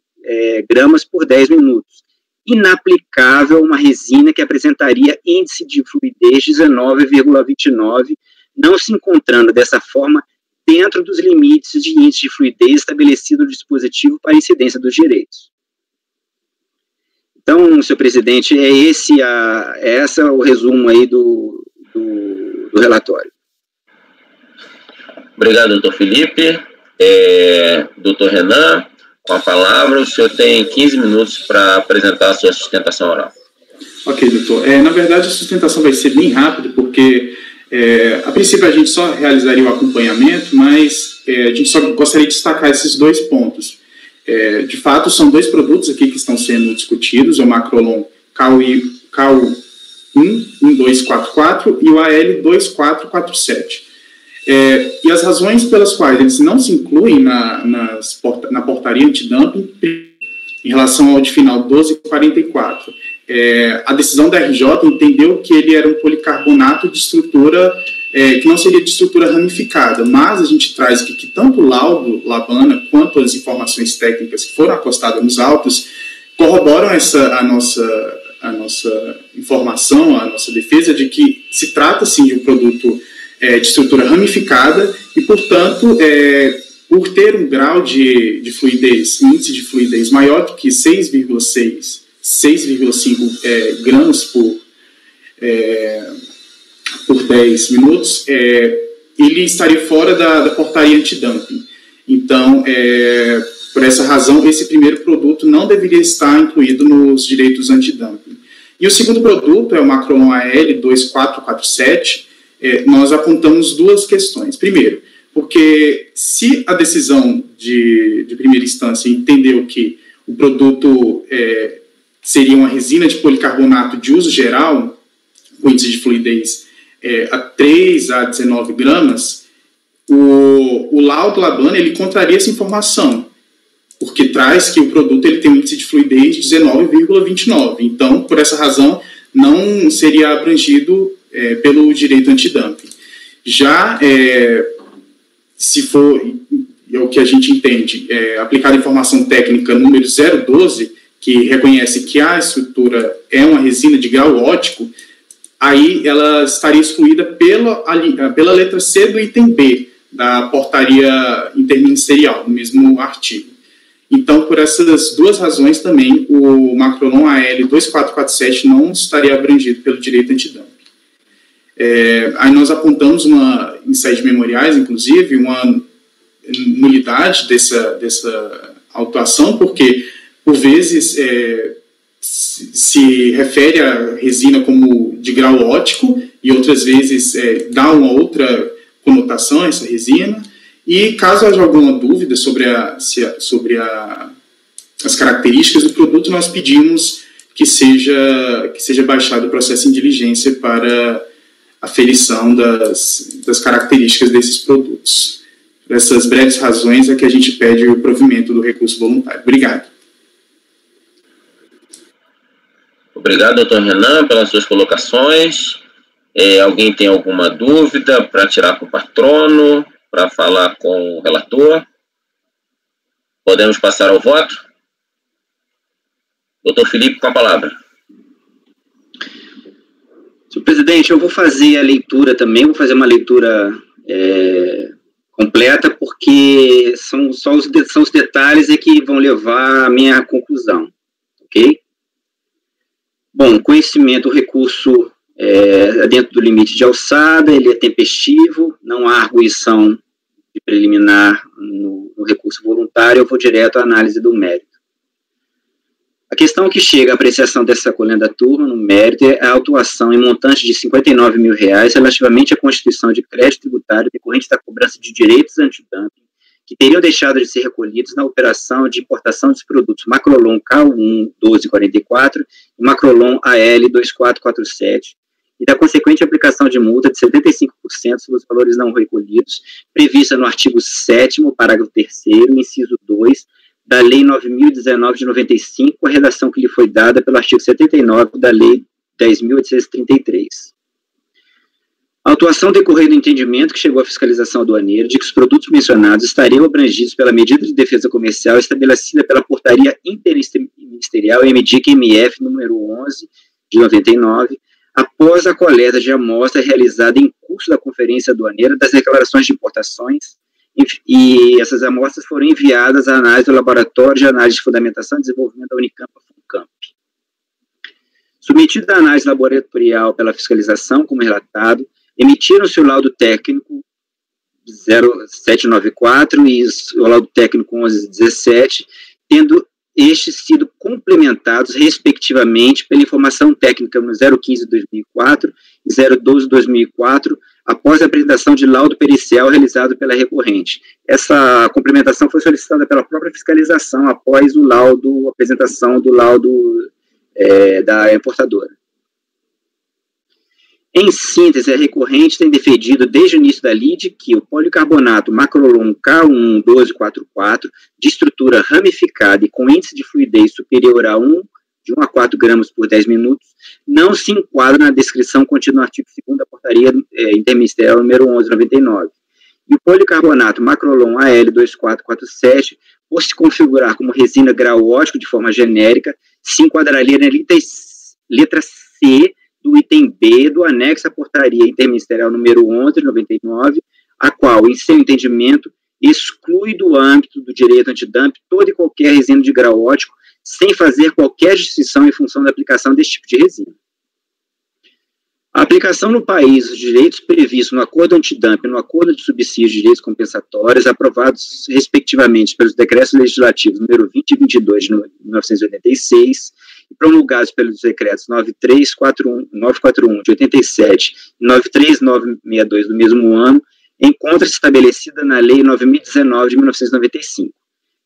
gramas por 10 minutos. Inaplicável uma resina que apresentaria índice de fluidez de 19,29, não se encontrando dessa forma dentro dos limites de índice de fluidez estabelecido no dispositivo para incidência dos direitos. Então, senhor presidente, esse é o resumo aí do relatório. Obrigado, doutor Felipe. Doutor Renan, com a palavra, o senhor tem 15 minutos para apresentar a sua sustentação oral. Ok, doutor. Na verdade, a sustentação vai ser bem rápida, porque a princípio a gente só realizaria o acompanhamento, mas a gente só gostaria de destacar esses dois pontos. De fato, são dois produtos aqui que estão sendo discutidos, o Macrolon KO1 1244 e o AL 2447. E as razões pelas quais eles não se incluem na portaria antidumping em relação ao de final 1244. A decisão da RJ entendeu que ele era um policarbonato de estrutura que não seria de estrutura ramificada, mas a gente traz aqui que tanto o laudo Labana quanto as informações técnicas que foram acostadas nos autos corroboram a nossa informação, a nossa defesa de que se trata, sim, de um produto de estrutura ramificada e, portanto, por ter um grau de fluidez, índice de fluidez maior do que 6,5 gramas por 10 minutos, ele estaria fora da portaria antidumping. Então, por essa razão, esse primeiro produto não deveria estar incluído nos direitos antidumping. E o segundo produto é o Macrolon AL 2447. Nós apontamos duas questões. Primeiro, porque se a decisão de primeira instância entendeu que o produto seria uma resina de policarbonato de uso geral, com índice de fluidez a 3 a 19 gramas, o laudo Labana ele contraria essa informação, porque traz que o produto ele tem um índice de fluidez de 19,29. Então, por essa razão, não seria abrangido pelo direito antidumping. Já, se for, é o que a gente entende, aplicada a informação técnica número 012, que reconhece que a estrutura é uma resina de grau óptico, aí ela estaria excluída pela letra C do item B da portaria interministerial, no mesmo artigo. Então, por essas duas razões também, o Macrolon AL 2447 não estaria abrangido pelo direito antidumping. Aí nós apontamos em sede memoriais, inclusive, uma nulidade dessa autuação, porque, por vezes, se refere à resina como de grau óptico e outras vezes dá uma outra conotação a essa resina. E caso haja alguma dúvida sobre as características do produto, nós pedimos que seja baixado o processo em diligência para aferição das características desses produtos. Por essas breves razões é que a gente pede o provimento do recurso voluntário. Obrigado. Obrigado, doutor Renan, pelas suas colocações. Alguém tem alguma dúvida para tirar com o patrono, para falar com o relator? Podemos passar ao voto? Doutor Felipe, com a palavra. Senhor presidente, eu vou fazer a leitura também, vou fazer uma leitura completa, porque são os detalhes que vão levar à minha conclusão, ok? Bom, conhecimento, o recurso dentro do limite de alçada, ele é tempestivo, não há arguição de preliminar no recurso voluntário, eu vou direto à análise do mérito. A questão que chega à apreciação dessa colenda turma no mérito é a autuação em montante de R$ 59 mil relativamente à constituição de crédito tributário decorrente da cobrança de direitos antidumping que teriam deixado de ser recolhidos na operação de importação dos produtos Macrolon K1 1244 e Macrolon AL 2447 e da consequente aplicação de multa de 75% sobre os valores não recolhidos, prevista no artigo 7º, parágrafo 3º, inciso 2, da Lei 9.019 de 95, a redação que lhe foi dada pelo artigo 79 da Lei 10.833. A autuação decorreu do entendimento que chegou à fiscalização aduaneira de que os produtos mencionados estariam abrangidos pela medida de defesa comercial estabelecida pela portaria interministerial MDIC-MF número 11 de 99, após a coleta de amostra realizada em curso da conferência aduaneira das declarações de importações, e essas amostras foram enviadas à análise do Laboratório de Análise de Fundamentação e Desenvolvimento da Unicamp, FUNCAMP. Submetida à análise laboratorial pela fiscalização, como relatado, emitiram-se o laudo técnico 0794 e o laudo técnico 1117, tendo estes sido complementados, respectivamente, pela informação técnica no 015-2004 e 012-2004, após a apresentação de laudo pericial realizado pela recorrente. Essa complementação foi solicitada pela própria fiscalização após a apresentação do laudo da importadora. Em síntese, a recorrente tem defendido desde o início da lide que o policarbonato Macrolon K1 1244, de estrutura ramificada e com índice de fluidez superior a de 1 a 4 gramas por 10 minutos, não se enquadra na descrição contida no artigo 2º da portaria interministerial número 1199. E o policarbonato Macrolon AL 2447, por se configurar como resina grau óptico de forma genérica, se enquadraria na letra C do item B do anexo à portaria interministerial número 11 de 99, a qual, em seu entendimento, exclui do âmbito do direito antidumping toda e qualquer resina de grau óptico, sem fazer qualquer distinção em função da aplicação desse tipo de resina. A aplicação no país dos direitos previstos no Acordo Antidumping e no Acordo de Subsídio de Direitos Compensatórios, aprovados, respectivamente, pelos Decretos Legislativos número 20 e 22 de 1986, e promulgados pelos Decretos 941 de 87 e 93962 do mesmo ano, encontra-se estabelecida na Lei 9.019 de 1995.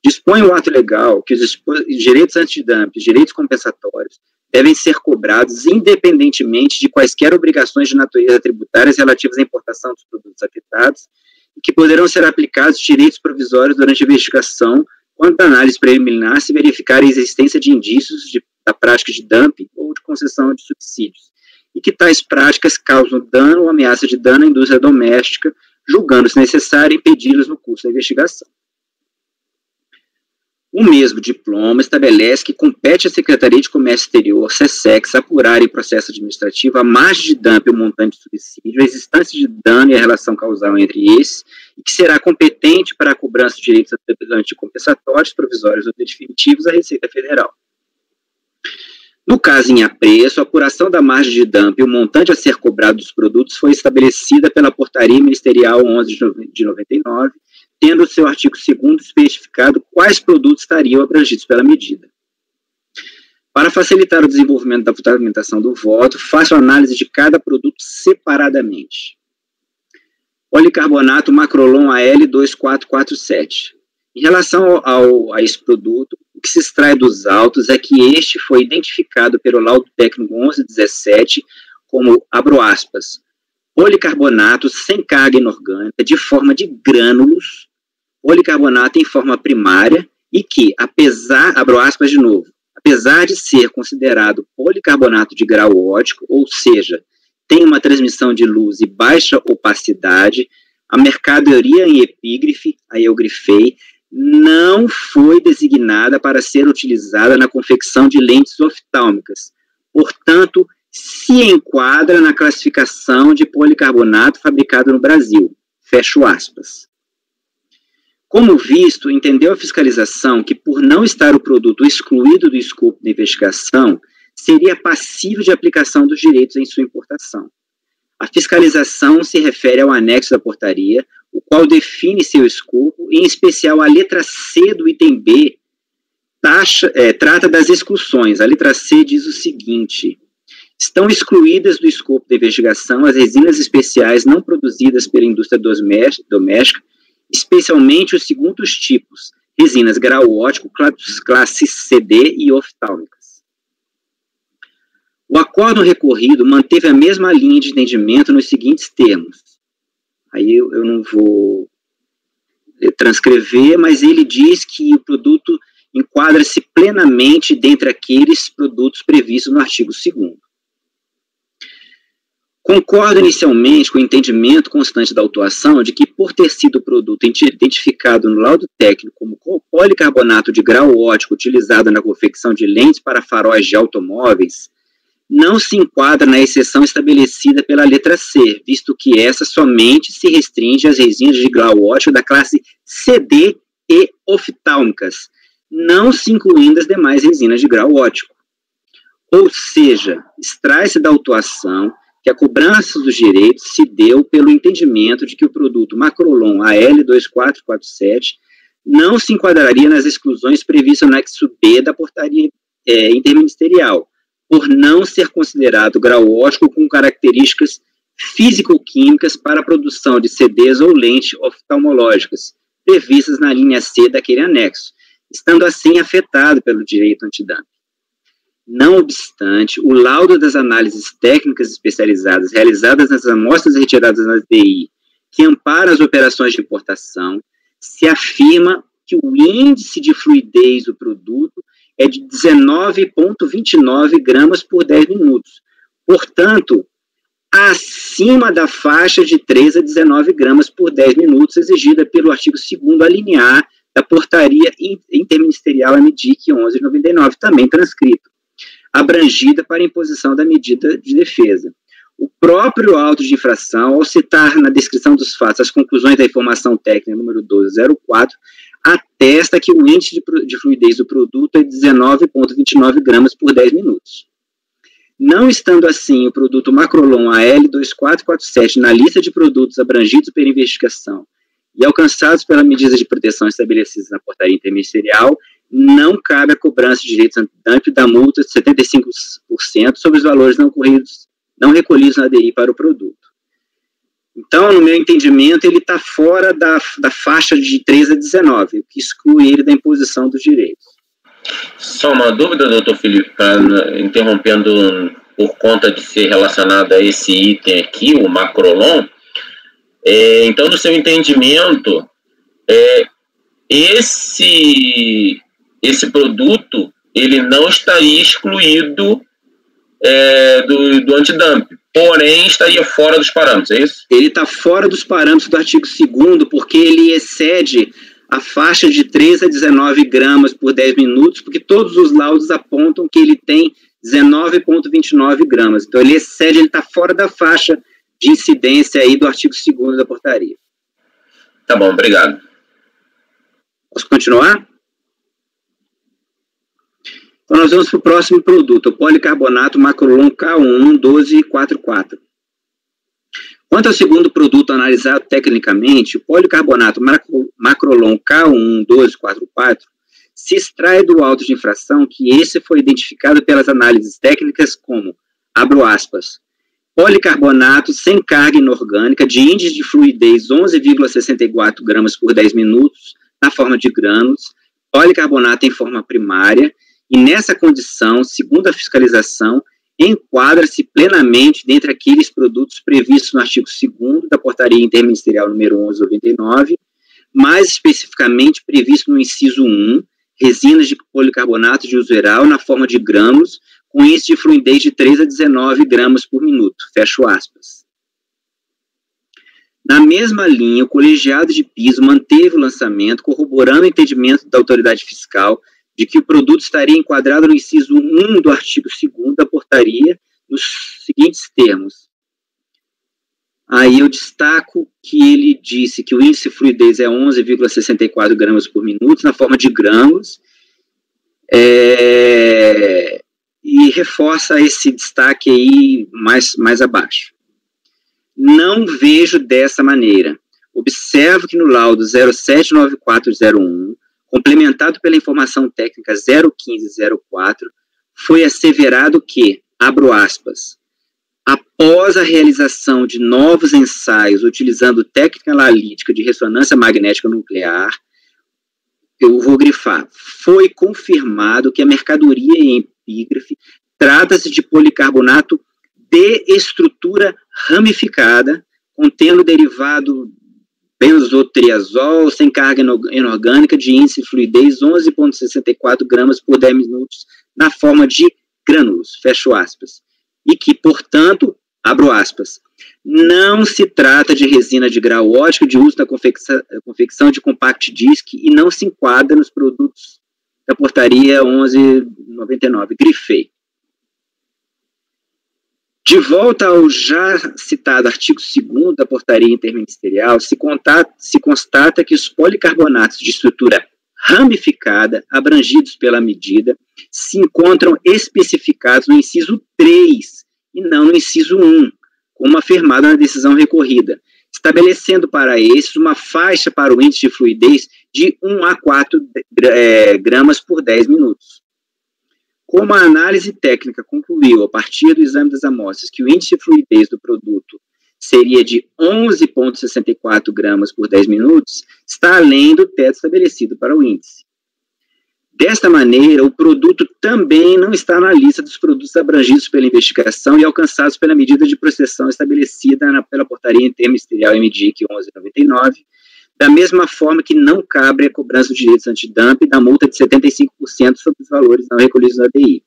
Dispõe o ato legal que os direitos antidumping, direitos compensatórios, devem ser cobrados independentemente de quaisquer obrigações de natureza tributárias relativas à importação dos produtos afetados e que poderão ser aplicados direitos provisórios durante a investigação quando a análise preliminar se verificar a existência de indícios da prática de dumping ou de concessão de subsídios, e que tais práticas causam dano ou ameaça de dano à indústria doméstica, julgando-se necessário impedi-las no curso da investigação. O mesmo diploma estabelece que compete à Secretaria de Comércio Exterior, SESEX, apurar em processo administrativo a margem de dumping, o montante de subsídio, a existência de dano e a relação causal entre esses, e que será competente para a cobrança de direitos anticompensatórios, provisórios ou definitivos à Receita Federal. No caso em apreço, a apuração da margem de dumping e o montante a ser cobrado dos produtos foi estabelecida pela Portaria Ministerial 11 de 99, tendo o seu artigo 2º especificado quais produtos estariam abrangidos pela medida. Para facilitar o desenvolvimento da fundamentação do voto, faço análise de cada produto separadamente. Policarbonato Macrolon AL2447. Em relação a esse produto, o que se extrai dos autos é que este foi identificado pelo laudo técnico 1117 como, abro aspas, policarbonato sem carga inorgânica, de forma de grânulos, policarbonato em forma primária, e que, abro aspas de novo, apesar de ser considerado policarbonato de grau óptico, ou seja, tem uma transmissão de luz e baixa opacidade, a mercadoria em epígrafe, aí eu grifei, não foi designada para ser utilizada na confecção de lentes oftálmicas. Portanto, se enquadra na classificação de policarbonato fabricado no Brasil. Fecho aspas. Como visto, entendeu a fiscalização que, por não estar o produto excluído do escopo da investigação, seria passível de aplicação dos direitos em sua importação. A fiscalização se refere ao anexo da portaria, o qual define seu escopo, em especial a letra C do item B, trata das exclusões. A letra C diz o seguinte: estão excluídas do escopo da investigação as resinas especiais não produzidas pela indústria doméstica, especialmente os seguintes tipos: resinas grau óptico, classe CD e oftálmicas. O acórdão recorrido manteve a mesma linha de entendimento nos seguintes termos. Aí eu não vou transcrever, mas ele diz que o produto enquadra-se plenamente dentre aqueles produtos previstos no artigo 2º. Concordo inicialmente com o entendimento constante da autuação de que, por ter sido o produto identificado no laudo técnico como policarbonato de grau óptico utilizado na confecção de lentes para faróis de automóveis, não se enquadra na exceção estabelecida pela letra C, visto que essa somente se restringe às resinas de grau óptico da classe CD e oftálmicas, não se incluindo as demais resinas de grau óptico. Ou seja, extrai-se da autuação que a cobrança dos direitos se deu pelo entendimento de que o produto Macrolon AL2447 não se enquadraria nas exclusões previstas no anexo B da portaria interministerial, por não ser considerado grau óptico com características físico-químicas para a produção de CDs ou lentes oftalmológicas, previstas na linha C daquele anexo, estando assim afetado pelo direito antidumping. Não obstante, o laudo das análises técnicas especializadas realizadas nas amostras retiradas na DI, que amparam as operações de importação, se afirma que o índice de fluidez do produto é de 19,29 gramas por 10 minutos. Portanto, acima da faixa de 3 a 19 gramas por 10 minutos exigida pelo artigo 2º alinear da portaria interministerial AMDIC 1199, também transcrito, abrangida para imposição da medida de defesa. O próprio auto de infração, ao citar na descrição dos fatos as conclusões da informação técnica número 1204, atesta que o índice de fluidez do produto é 19,29 gramas por 10 minutos. Não estando assim o produto Macrolon AL2447 na lista de produtos abrangidos pela investigação e alcançados pela medida de proteção estabelecidas na portaria interministerial, não cabe a cobrança de direitos antidumping da multa de 75% sobre os valores não recolhidos na DI para o produto. Então, no meu entendimento, ele está fora da faixa de 13 a 19, o que exclui ele da imposição dos direitos. Só uma dúvida, doutor Felipe, interrompendo por conta de ser relacionado a esse item aqui, o Macrolon. Então, no seu entendimento, esse produto ele não estaria excluído do antidumping, porém estaria fora dos parâmetros, é isso? Ele está fora dos parâmetros do artigo 2º, porque ele excede a faixa de 13 a 19 gramas por 10 minutos, porque todos os laudos apontam que ele tem 19,29 gramas. Então, ele excede, ele está fora da faixa de incidência aí do artigo 2º da portaria. Tá bom, obrigado. Posso continuar? Então, nós vamos para o próximo produto, o policarbonato Macrolon K1 1244. Quanto ao segundo produto analisado tecnicamente, o policarbonato Macrolon K1 1244 se extrai do auto de infração que esse foi identificado pelas análises técnicas como, abro aspas, policarbonato sem carga inorgânica de índice de fluidez 11,64 gramas por 10 minutos na forma de grânulos, policarbonato em forma primária, e nessa condição, segundo a fiscalização, enquadra-se plenamente dentre aqueles produtos previstos no artigo 2º da Portaria Interministerial número 1199, mais especificamente previsto no inciso 1, resinas de policarbonato de uso geral na forma de grânulos, com índice de fluidez de 3 a 19 gramas por minuto, fecho aspas. Na mesma linha, o colegiado de piso manteve o lançamento, corroborando o entendimento da autoridade fiscal de que o produto estaria enquadrado no inciso 1 do artigo 2º da portaria, nos seguintes termos. Aí eu destaco que ele disse que o índice de fluidez é 11,64 gramas por minuto, na forma de grãos, e reforça esse destaque aí mais abaixo. Não vejo dessa maneira. Observo que no laudo 079401, complementado pela informação técnica 01504, foi asseverado que, abro aspas, após a realização de novos ensaios utilizando técnica analítica de ressonância magnética nuclear, eu vou grifar, foi confirmado que a mercadoria em epígrafe trata-se de policarbonato de estrutura ramificada, contendo derivado benzotriazol sem carga inorgânica de índice de fluidez 11,64 gramas por 10 minutos na forma de grânulos, fecho aspas. E que, portanto, abro aspas, não se trata de resina de grau óptico de uso na confecção de compact disc e não se enquadra nos produtos da portaria 1199, grifei. De volta ao já citado artigo 2º da portaria interministerial, se constata que os policarbonatos de estrutura ramificada, abrangidos pela medida, se encontram especificados no inciso 3 e não no inciso 1, como afirmado na decisão recorrida, estabelecendo para esses uma faixa para o índice de fluidez de 1 a 4 gramas por 10 minutos. Como a análise técnica concluiu, a partir do exame das amostras, que o índice de fluidez do produto seria de 11,64 gramas por 10 minutos, está além do teto estabelecido para o índice. Desta maneira, o produto também não está na lista dos produtos abrangidos pela investigação e alcançados pela medida de processão estabelecida pela Portaria Interministerial MDIC 1199, da mesma forma que não cabe a cobrança dos direitos antidumping da multa de 75% sobre os valores não recolhidos na ABI.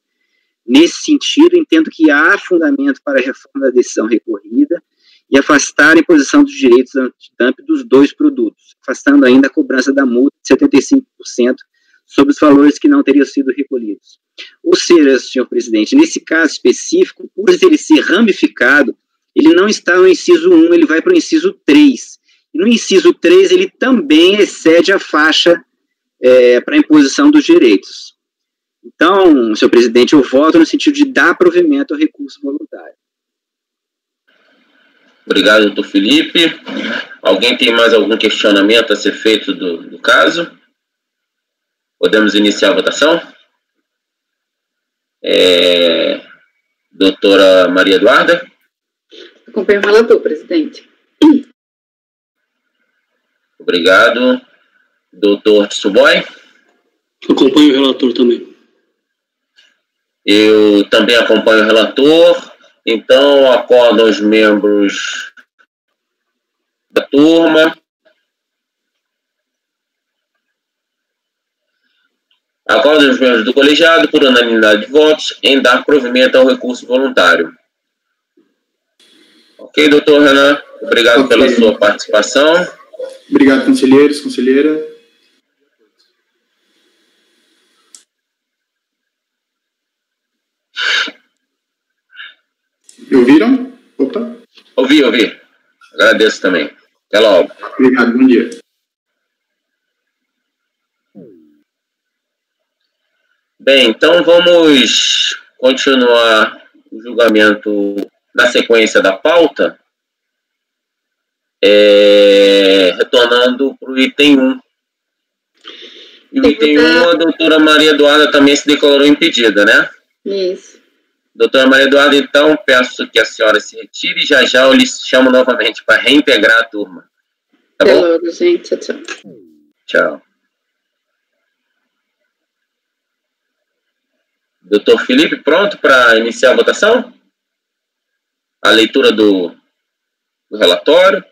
Nesse sentido, entendo que há fundamento para a reforma da decisão recorrida e afastar a imposição dos direitos antidumping dos dois produtos, afastando ainda a cobrança da multa de 75% sobre os valores que não teriam sido recolhidos. Ou seja, senhor presidente, nesse caso específico, por ele ser ramificado, ele não está no inciso 1, ele vai para o inciso 3. E no inciso 3, ele também excede a faixa para a imposição dos direitos. Então, senhor presidente, eu voto no sentido de dar provimento ao recurso voluntário. Obrigado, doutor Felipe. Alguém tem mais algum questionamento a ser feito do caso? Podemos iniciar a votação? Doutora Maria Eduarda? Acompanho o relator, presidente. Obrigado. Doutor Tsuboy? Acompanho o relator também. Eu também acompanho o relator. Então, acordam os membros da turma. Acordam os membros do colegiado, por unanimidade de votos, em dar provimento ao recurso voluntário. Ok, doutor Renan? Obrigado pela sua participação. Obrigado, conselheiros, conselheira. Me ouviram? Opa. Ouvi. Agradeço também. Até logo. Obrigado, bom dia. Bem, então vamos continuar o julgamento na sequência da pauta, retornando para o item 1. E o item 1, a doutora Maria Eduarda também se declarou impedida, né? Isso. Doutora Maria Eduarda, então, peço que a senhora se retire e já eu lhe chamo novamente para reintegrar a turma. Tá bom? Até logo, gente. Tchau. Tchau. Doutor Felipe, pronto para iniciar a votação? A leitura do relatório.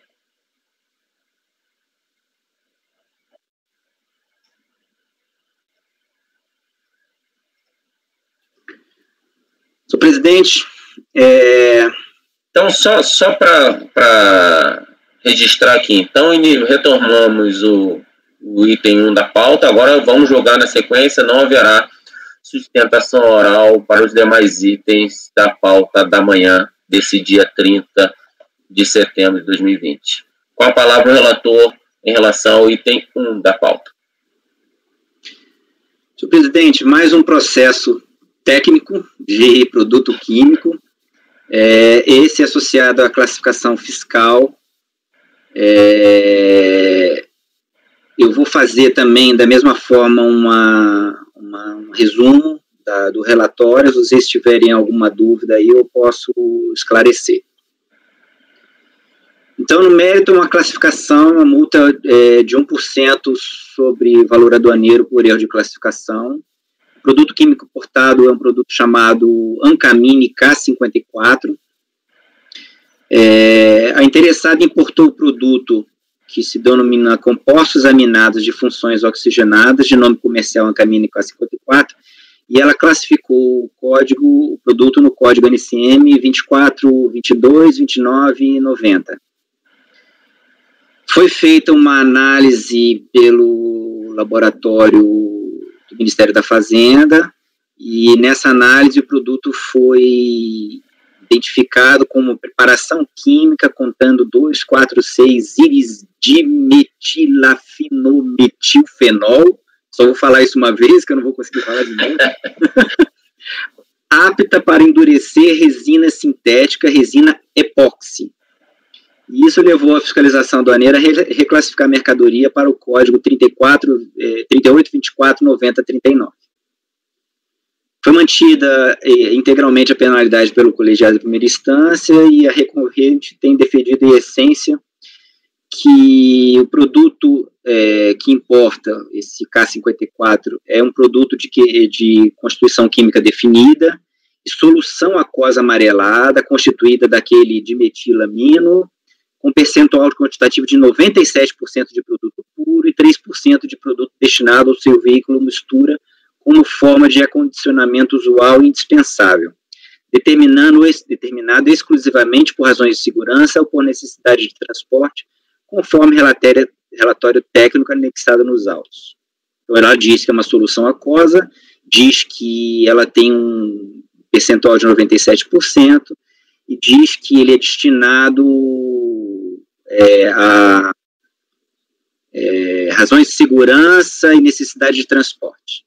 Senhor presidente, Então, só para registrar aqui, então, retornamos o item 1 da pauta, agora vamos jogar na sequência, não haverá sustentação oral para os demais itens da pauta da manhã desse dia 30 de setembro de 2020. Com a palavra o relator em relação ao item 1 da pauta. senhor presidente, mais um processo técnico de produto químico, esse associado à classificação fiscal. Eu vou fazer também, da mesma forma, um resumo do relatório. Se vocês tiverem alguma dúvida aí, eu posso esclarecer. Então, no mérito, uma classificação, uma multa de 1% sobre valor aduaneiro por erro de classificação. O produto químico importado é um produto chamado Ancamine K54. A interessada importou o produto que se denomina compostos aminados de funções oxigenadas, de nome comercial Ancamine K54, e ela classificou o produto no código NCM 24, 22, 29 e 90. Foi feita uma análise pelo laboratório do Ministério da Fazenda, e nessa análise o produto foi identificado como preparação química contando 2,4,6-iris-dimetilaphenometilfenol, só vou falar isso uma vez, que eu não vou conseguir falar de novo, apta para endurecer resina sintética, resina epóxi. E isso levou a fiscalização aduaneira a reclassificar a mercadoria para o código 38, 24, 90, 39. Foi mantida integralmente a penalidade pelo colegiado de primeira instância, e a recorrente tem defendido em essência que o produto que importa, esse K54, é um produto de constituição química definida, e solução aquosa amarelada, constituída daquele dimetilamino, com percentual quantitativo de 97% de produto puro e 3% de produto destinado ao seu veículo mistura como forma de acondicionamento usual e indispensável, determinado exclusivamente por razões de segurança ou por necessidade de transporte, conforme relatório técnico anexado nos autos. Então, ela diz que é uma solução aquosa, diz que ela tem um percentual de 97%, e diz que ele é destinado a razões de segurança e necessidade de transporte.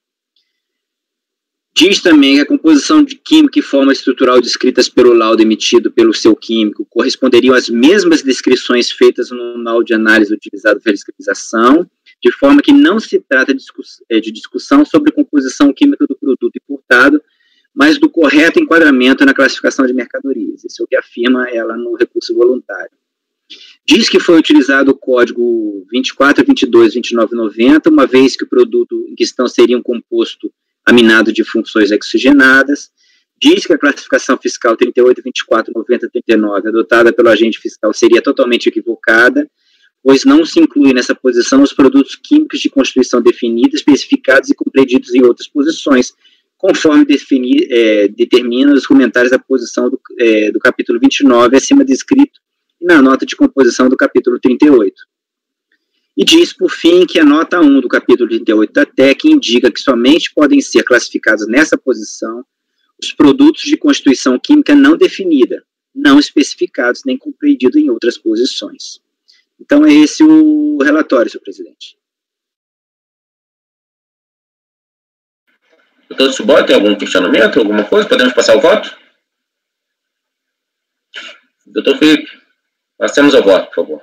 Diz também que a composição de química e forma estrutural descritas pelo laudo emitido pelo seu químico corresponderiam às mesmas descrições feitas no laudo de análise utilizado pela fiscalização, de forma que não se trata de discussão sobre a composição química do produto importado, mas do correto enquadramento na classificação de mercadorias. Isso é o que afirma ela no recurso voluntário. Diz que foi utilizado o código 24222990, uma vez que o produto em questão seria um composto aminado de funções oxigenadas. Diz que a classificação fiscal 38249039, adotada pelo agente fiscal, seria totalmente equivocada, pois não se inclui nessa posição os produtos químicos de constituição definida, especificados e compreendidos em outras posições, conforme determinam os comentários da posição do capítulo 29, acima descrito, e na nota de composição do capítulo 38. E diz, por fim, que a nota 1 do capítulo 38 da TEC indica que somente podem ser classificados nessa posição os produtos de constituição química não definida, não especificados nem compreendidos em outras posições. Então, é esse o relatório, senhor presidente. Doutor Tsubota, tem algum questionamento, alguma coisa? Podemos passar ao voto? Doutor Felipe, passemos ao voto, por favor.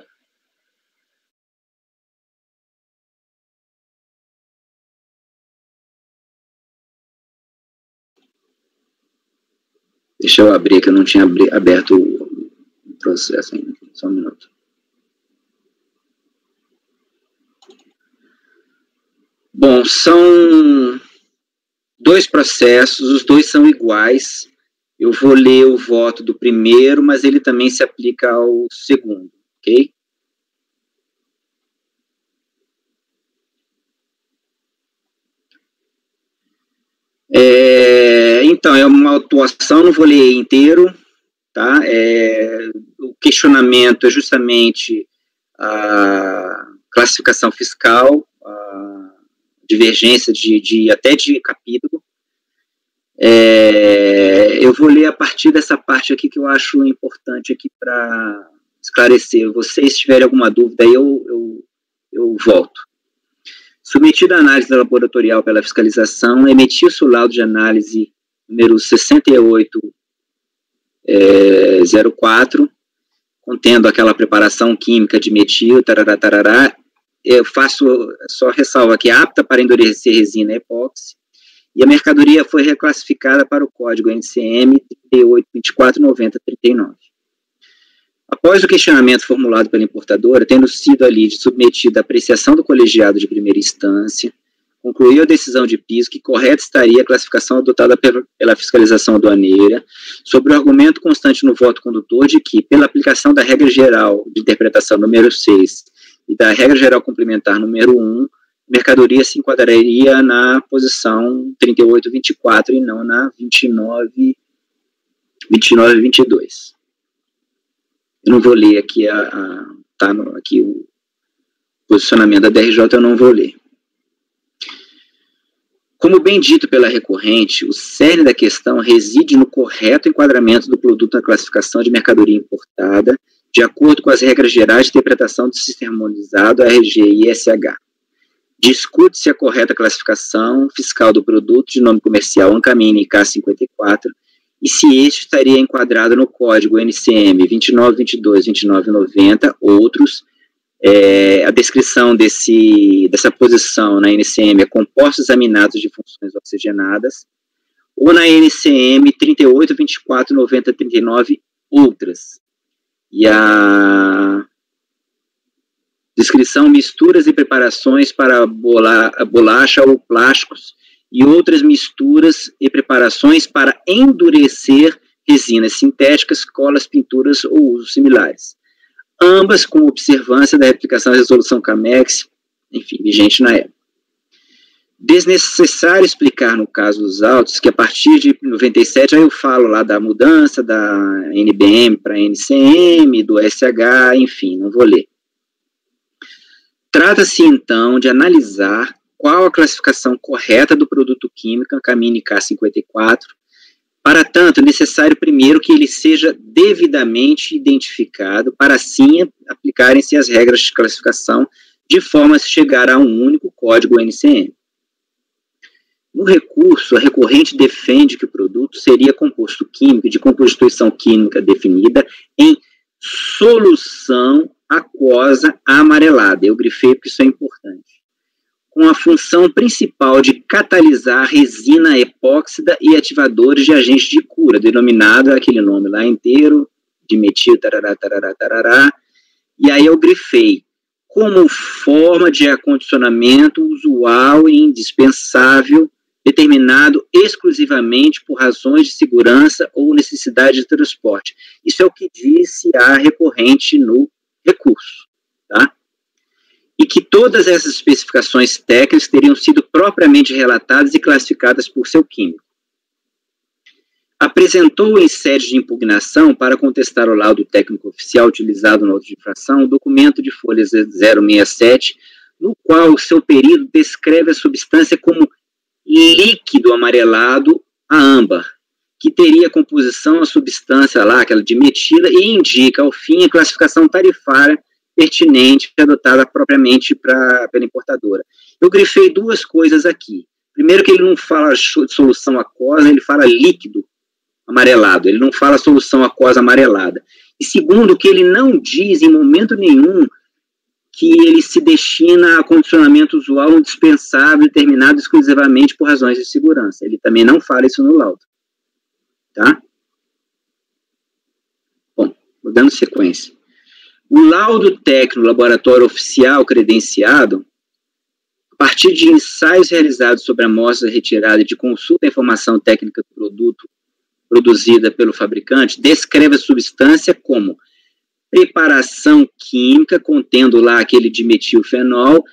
Deixa eu abrir, que eu não tinha aberto o processo ainda. Só um minuto. Bom, são 2 processos, os 2 são iguais. Eu vou ler o voto do primeiro, mas ele também se aplica ao segundo, ok? Então, é uma autuação, não vou ler inteiro, tá? O questionamento é justamente a classificação fiscal, a divergência até de capítulo. Eu vou ler a partir dessa parte aqui que eu acho importante aqui para esclarecer. Vocês tiverem alguma dúvida, aí eu volto. Submetido à análise laboratorial pela fiscalização, emitiu-se o laudo de análise número 6804, contendo aquela preparação química de metil, tarará. Eu faço só ressalva que é apta para endurecer resina epóxi, e a mercadoria foi reclassificada para o código NCM 38249039. Após o questionamento formulado pela importadora, tendo sido ali submetida à apreciação do colegiado de primeira instância, concluiu a decisão de piso que correta estaria a classificação adotada pela fiscalização aduaneira, sobre o argumento constante no voto condutor de que, pela aplicação da regra geral de interpretação número 6 e da regra geral complementar número 1, mercadoria se enquadraria na posição 3824 e não na 2922. Eu não vou ler aqui, aqui o posicionamento da DRJ, eu não vou ler. Como bem dito pela recorrente, o cerne da questão reside no correto enquadramento do produto na classificação de mercadoria importada, de acordo com as regras gerais de interpretação do sistema harmonizado RG e SH. Discute-se a correta classificação fiscal do produto de nome comercial Ancamine K54 e se este estaria enquadrado no código NCM 2922-2990, outros. A descrição dessa posição na NCM é compostos aminados de funções oxigenadas, ou na NCM 38249039, outras. E a descrição misturas e preparações para bolacha ou plásticos e outras misturas e preparações para endurecer resinas sintéticas, colas, pinturas ou usos similares. Ambas com observância da aplicação da resolução CAMEX, enfim, vigente na época. Desnecessário explicar no caso dos autos que a partir de 97, aí eu falo lá da mudança da NBM para NCM, do SH, enfim, não vou ler. Trata-se então de analisar qual a classificação correta do produto químico Ancamine K54. Para tanto, é necessário primeiro que ele seja devidamente identificado, para assim aplicarem-se as regras de classificação, de forma a chegar a um único código NCM. No recurso, a recorrente defende que o produto seria composto químico de constituição química definida em solução aquosa amarelada. Eu grifei porque isso é importante. Com a função principal de catalisar resina epóxida e ativadores de agentes de cura, denominado aquele nome lá inteiro, de metil, tarará, tarará, tarará, E aí eu grifei, como forma de acondicionamento usual e indispensável, determinado exclusivamente por razões de segurança ou necessidade de transporte. Isso é o que disse a recorrente no recurso, tá? E que todas essas especificações técnicas teriam sido propriamente relatadas e classificadas por seu químico. Apresentou em sede de impugnação para contestar o laudo técnico oficial utilizado na auto de infração o documento de folha 067, no qual o seu perito descreve a substância como líquido amarelado a âmbar, que teria composição a substância lá, aquela de metila, e indica, ao fim, a classificação tarifária pertinente adotada propriamente pela importadora. Eu grifei duas coisas aqui. Primeiro, que ele não fala solução aquosa, ele fala líquido amarelado, ele não fala solução aquosa amarelada. E segundo, que ele não diz em momento nenhum que ele se destina a condicionamento usual indispensável determinado exclusivamente por razões de segurança. Ele também não fala isso no laudo. Tá? Bom, vou dando sequência. O laudo técnico laboratório oficial credenciado, a partir de ensaios realizados sobre amostra retirada e de consulta à informação técnica do produto produzida pelo fabricante, descreve a substância como preparação química contendo lá aquele dimetilfenol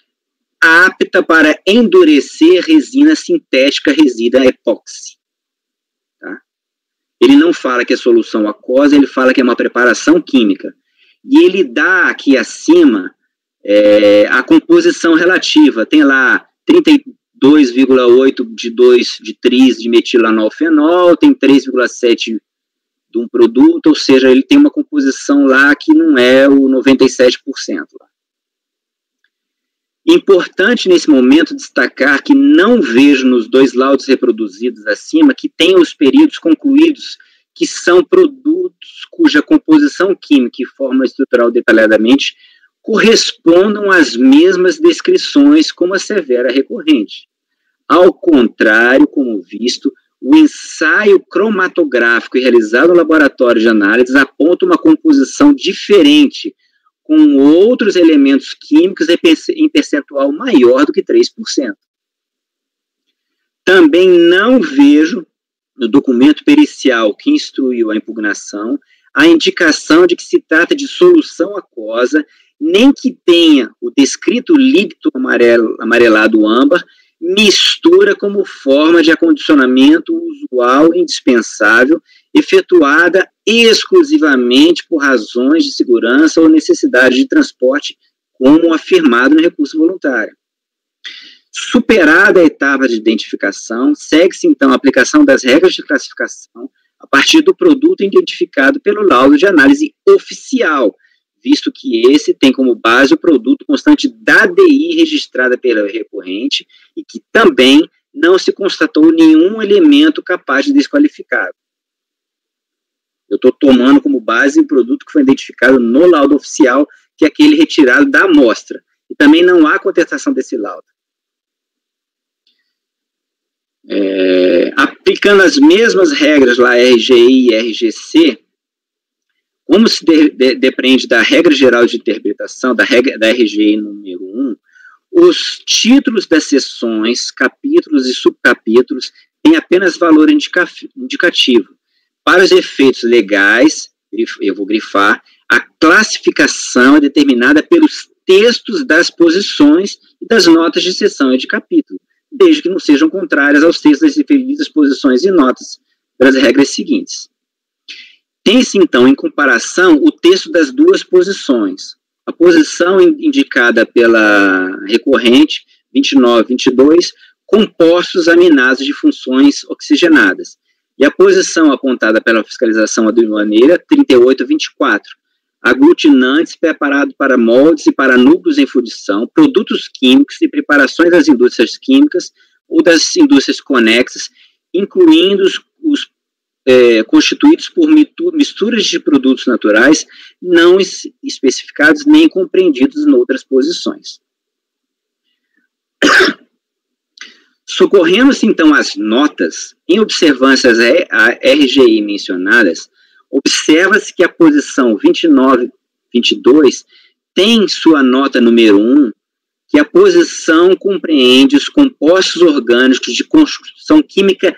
apta para endurecer resina sintética resina epóxi. Tá? Ele não fala que é solução aquosa, ele fala que é uma preparação química. E ele dá aqui acima a composição relativa. Tem lá 32,8 de tris de metilanolfenol, tem 3,7 de um produto, ou seja, ele tem uma composição lá que não é o 97% lá. Importante nesse momento destacar que não vejo nos dois laudos reproduzidos acima que tenham os peritos concluídos que são produtos cuja composição química e fórmula estrutural detalhadamente correspondam às mesmas descrições como assevera a recorrente. Ao contrário, como visto, o ensaio cromatográfico realizado no laboratório de análise aponta uma composição diferente, com outros elementos químicos em percentual maior do que 3%. Também não vejo, no documento pericial que instruiu a impugnação, a indicação de que se trata de solução aquosa, nem que tenha o descrito líquido amarelado âmbar, mistura como forma de acondicionamento usual e indispensável, efetuada exclusivamente por razões de segurança ou necessidade de transporte, como afirmado no recurso voluntário. Superada a etapa de identificação, segue-se então a aplicação das regras de classificação a partir do produto identificado pelo laudo de análise oficial, visto que esse tem como base o produto constante da ADI registrada pela recorrente e que também não se constatou nenhum elemento capaz de desqualificá-lo. Eu estou tomando como base o produto que foi identificado no laudo oficial, que é aquele retirado da amostra. E também não há contestação desse laudo. Aplicando as mesmas regras lá, RGI e RGC, como se depende da regra geral de interpretação, da RGI número 1, os títulos das seções, capítulos e subcapítulos têm apenas valor indicativo. Para os efeitos legais, eu vou grifar, a classificação é determinada pelos textos das posições e das notas de seção e de capítulo, desde que não sejam contrárias aos textos das referidas posições e notas das regras seguintes. Tem-se, então, em comparação, o texto das duas posições. A posição indicada pela recorrente, 29 e 22, compostos aminados de funções oxigenadas. E a posição apontada pela fiscalização aduaneira, 38 e 24, aglutinantes preparados para moldes e para núcleos em fundição, produtos químicos e preparações das indústrias químicas ou das indústrias conexas, incluindo os constituídos por misturas de produtos naturais não especificados nem compreendidos em outras posições. Socorrendo-se, então, as notas, em observâncias a RGI mencionadas, observa-se que a posição 29 e 22 tem em sua nota número 1 que a posição compreende os compostos orgânicos de construção química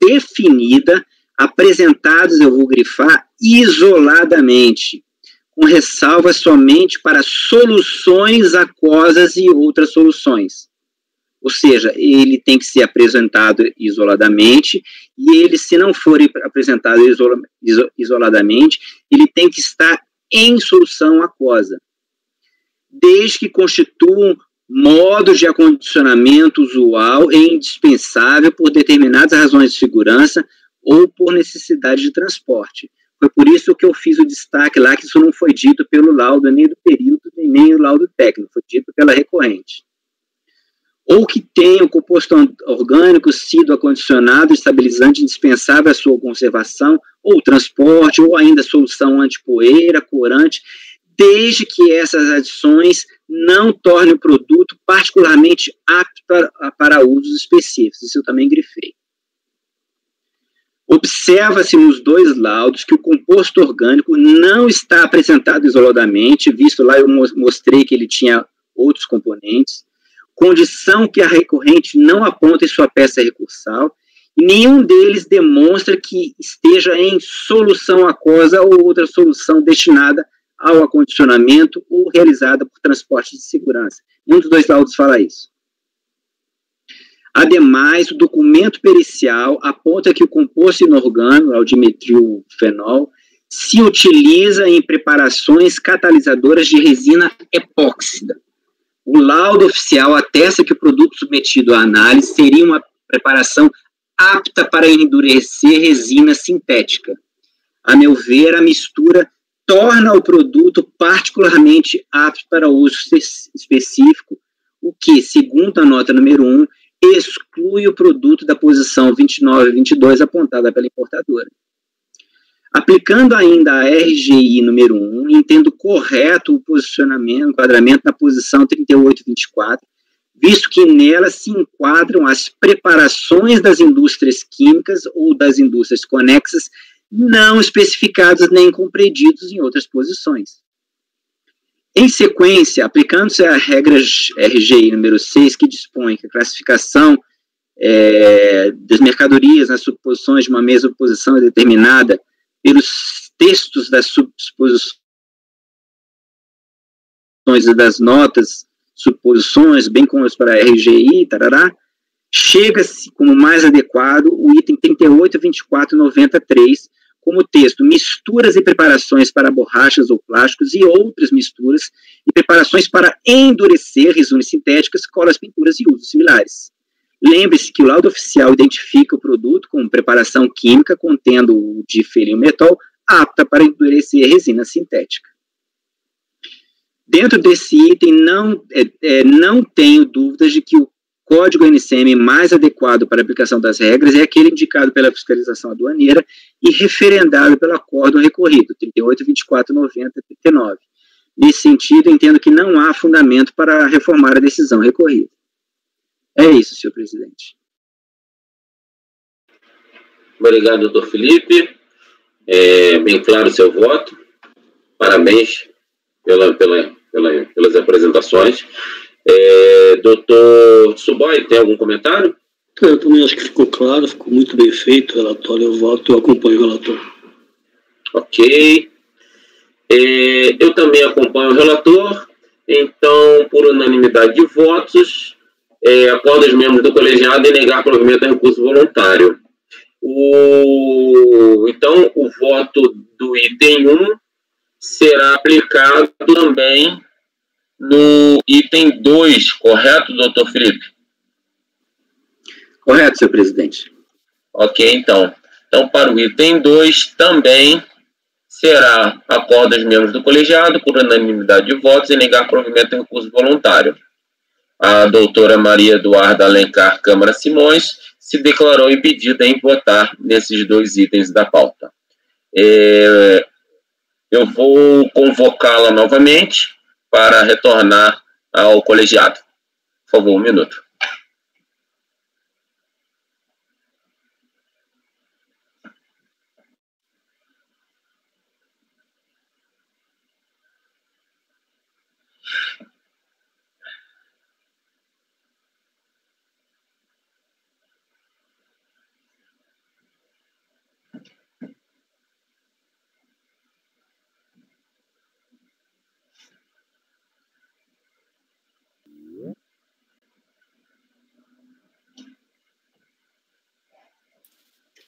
definida, apresentados, eu vou grifar, isoladamente, com ressalva somente para soluções aquosas e outras soluções. Ou seja, ele tem que ser apresentado isoladamente, e ele, se não for apresentado isoladamente, ele tem que estar em solução aquosa, desde que constituam modo de acondicionamento usual e indispensável por determinadas razões de segurança ou por necessidade de transporte. Foi por isso que eu fiz o destaque lá, que isso não foi dito pelo laudo nem do período, nem o laudo técnico, foi dito pela recorrente. Ou que tenha o composto orgânico sido acondicionado, estabilizante indispensável à sua conservação, ou transporte, ou ainda solução antipoeira, corante, desde que essas adições não tornem o produto particularmente apto para usos específicos. Isso eu também grifei. Observa-se nos dois laudos que o composto orgânico não está apresentado isoladamente, visto lá eu mostrei que ele tinha outros componentes, condição que a recorrente não aponta em sua peça recursal, e nenhum deles demonstra que esteja em solução aquosa ou outra solução destinada ao acondicionamento ou realizada por transporte de segurança. Nenhum dos dois laudos fala isso. Ademais, o documento pericial aponta que o composto inorgânico, o dimetrilfenol, se utiliza em preparações catalisadoras de resina epóxida. O laudo oficial atesta que o produto submetido à análise seria uma preparação apta para endurecer resina sintética. A meu ver, a mistura torna o produto particularmente apto para uso específico, o que, segundo a nota número 1, exclui o produto da posição 29 e 22 apontada pela importadora. Aplicando ainda a RGI número 1, entendo correto o posicionamento, o enquadramento na posição 38 e 24, visto que nela se enquadram as preparações das indústrias químicas ou das indústrias conexas não especificados nem compreendidos em outras posições. Em sequência, aplicando-se a regra RGI número 6, que dispõe que a classificação das mercadorias nas subposições de uma mesma posição é determinada pelos textos das subposições e das notas, suposições, bem como as para a RGI, tarará, chega-se como mais adequado o item 38, 24 e 93, como texto, misturas e preparações para borrachas ou plásticos e outras misturas e preparações para endurecer resinas sintéticas, colas, pinturas e usos similares. Lembre-se que o laudo oficial identifica o produto como preparação química contendo o difenilmetol apta para endurecer resina sintética. Dentro desse item, não tenho dúvidas de que o código NCM mais adequado para a aplicação das regras é aquele indicado pela fiscalização aduaneira e referendado pelo acórdão recorrido, 38, 24, 90 e 39. Nesse sentido, entendo que não há fundamento para reformar a decisão recorrida. É isso, senhor presidente. Obrigado, doutor Felipe. Bem claro o seu voto. Parabéns pelas apresentações. Doutor Suboy, tem algum comentário? Eu também acho que ficou claro, ficou muito bem feito o relatório, eu acompanho o relator. Ok. Eu também acompanho o relator, então, por unanimidade de votos, acordo os membros do colegiado em negar provimento a recurso voluntário. Então, o voto do item 1 será aplicado também no item 2, correto, doutor Felipe? Correto, senhor presidente. Ok, então. Então, para o item 2, também será acordo dos membros do colegiado, por unanimidade de votos, em negar provimento em recurso voluntário. A doutora Maria Eduarda Alencar Câmara Simões se declarou impedida em votar nesses dois itens da pauta. Eu vou convocá-la novamente para retornar ao colegiado. Por favor, 1 minuto.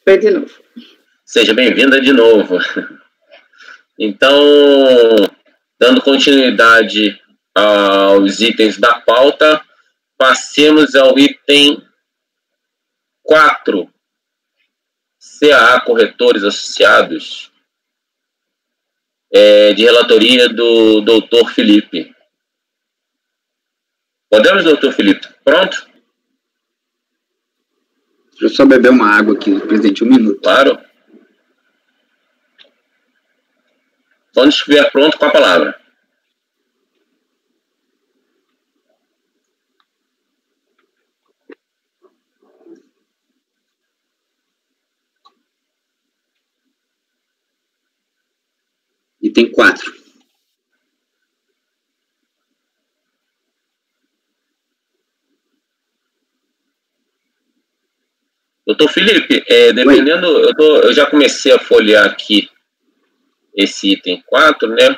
Foi de novo. Seja bem-vinda de novo. Então, dando continuidade aos itens da pauta, passemos ao item 4, CAA Corretores Associados, de relatoria do doutor Felipe. Podemos, doutor Felipe? Pronto? Deixa eu só beber uma água aqui, presidente, 1 minuto. Claro. Quando estiver pronto, com a palavra. Item 4. Doutor Felipe, dependendo, eu já comecei a folhear aqui esse item 4, né?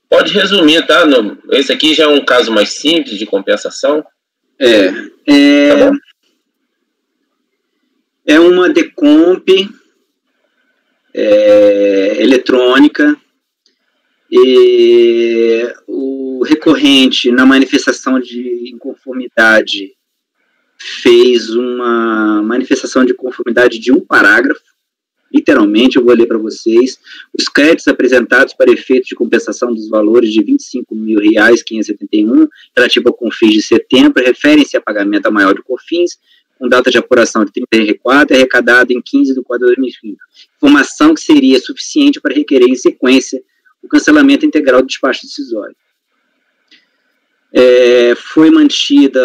Pode resumir, tá? Esse aqui já é um caso mais simples de compensação. Tá bom? É uma decomp eletrônica, e o recorrente, na manifestação de inconformidade, fez uma manifestação de conformidade de um parágrafo. Literalmente, eu vou ler para vocês. Os créditos apresentados para efeito de compensação dos valores de R$ 25.571, relativo ao CONFINS de setembro, referem-se a pagamento a maior de COFINS, com data de apuração de 30/4, arrecadado em 15/4 de 2020. Informação que seria suficiente para requerer em sequência o cancelamento integral do despacho decisório. Foi mantida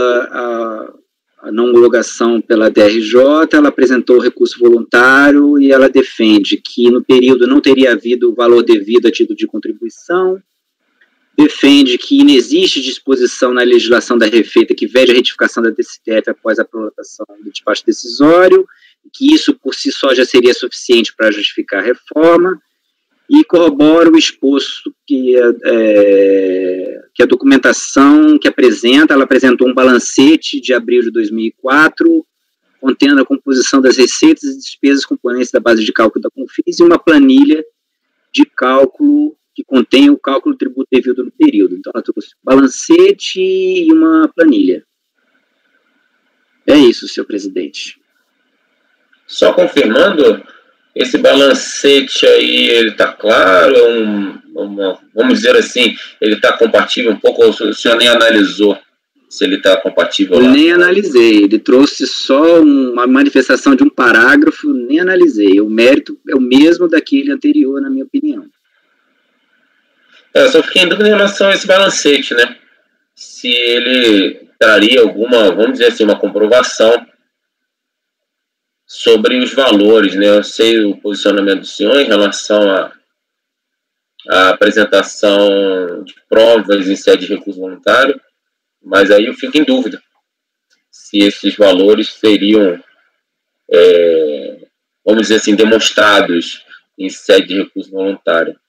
a não homologação pela DRJ, ela apresentou o recurso voluntário e ela defende que no período não teria havido o valor devido a título de contribuição, defende que inexiste disposição na legislação da Receita que vede a retificação da DCTF após a prorrogação do despacho decisório, que isso por si só já seria suficiente para justificar a reforma, e corrobora o exposto que a documentação que apresenta, ela apresentou um balancete de abril de 2004, contendo a composição das receitas e despesas componentes da base de cálculo da CONFINS e uma planilha de cálculo que contém o cálculo do tributo devido no período. Então, ela trouxe um balancete e uma planilha. É isso, senhor presidente. Só confirmando, esse balancete aí, ele está claro? Vamos dizer assim, ele está compatível um pouco, ou o senhor nem analisou se ele está compatível lá? Nem analisei, ele trouxe só uma manifestação de um parágrafo, nem analisei. O mérito é o mesmo daquele anterior, na minha opinião. Eu só fiquei em dúvida em relação a esse balancete, né? Se ele traria alguma, vamos dizer assim, uma comprovação sobre os valores, né? Eu sei o posicionamento do senhor em relação à apresentação de provas em sede de recurso voluntário, mas aí eu fico em dúvida se esses valores seriam, vamos dizer assim, demonstrados em sede de recurso voluntário.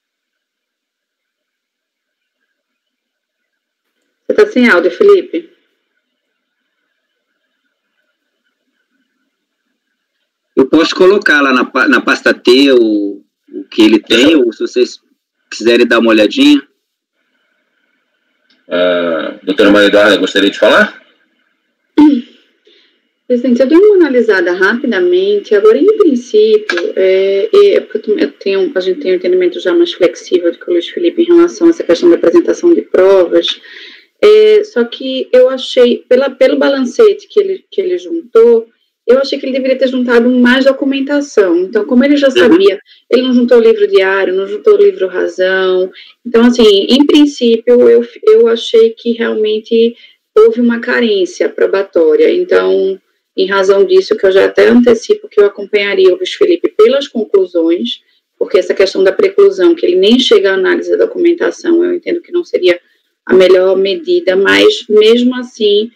Você está sem áudio, Felipe? Eu posso colocar lá na pasta T o que ele tem, ou se vocês quiserem dar uma olhadinha. Doutora Maria Eduarda, gostaria de falar? Presidente, eu dei uma analisada rapidamente. Agora, em princípio, porque a gente tem um entendimento já mais flexível do que o Luiz Felipe em relação a essa questão da apresentação de provas. Só que eu achei, pelo balancete que ele juntou, eu achei que ele deveria ter juntado mais documentação. Então, como ele já sabia, ele não juntou o livro diário, não juntou o livro razão. Então, assim, em princípio, eu achei que realmente houve uma carência probatória. Então, em razão disso, que eu já até antecipo que eu acompanharia o Luiz Felipe pelas conclusões, porque essa questão da preclusão, que ele nem chega à análise da documentação, eu entendo que não seria a melhor medida, mas mesmo assim,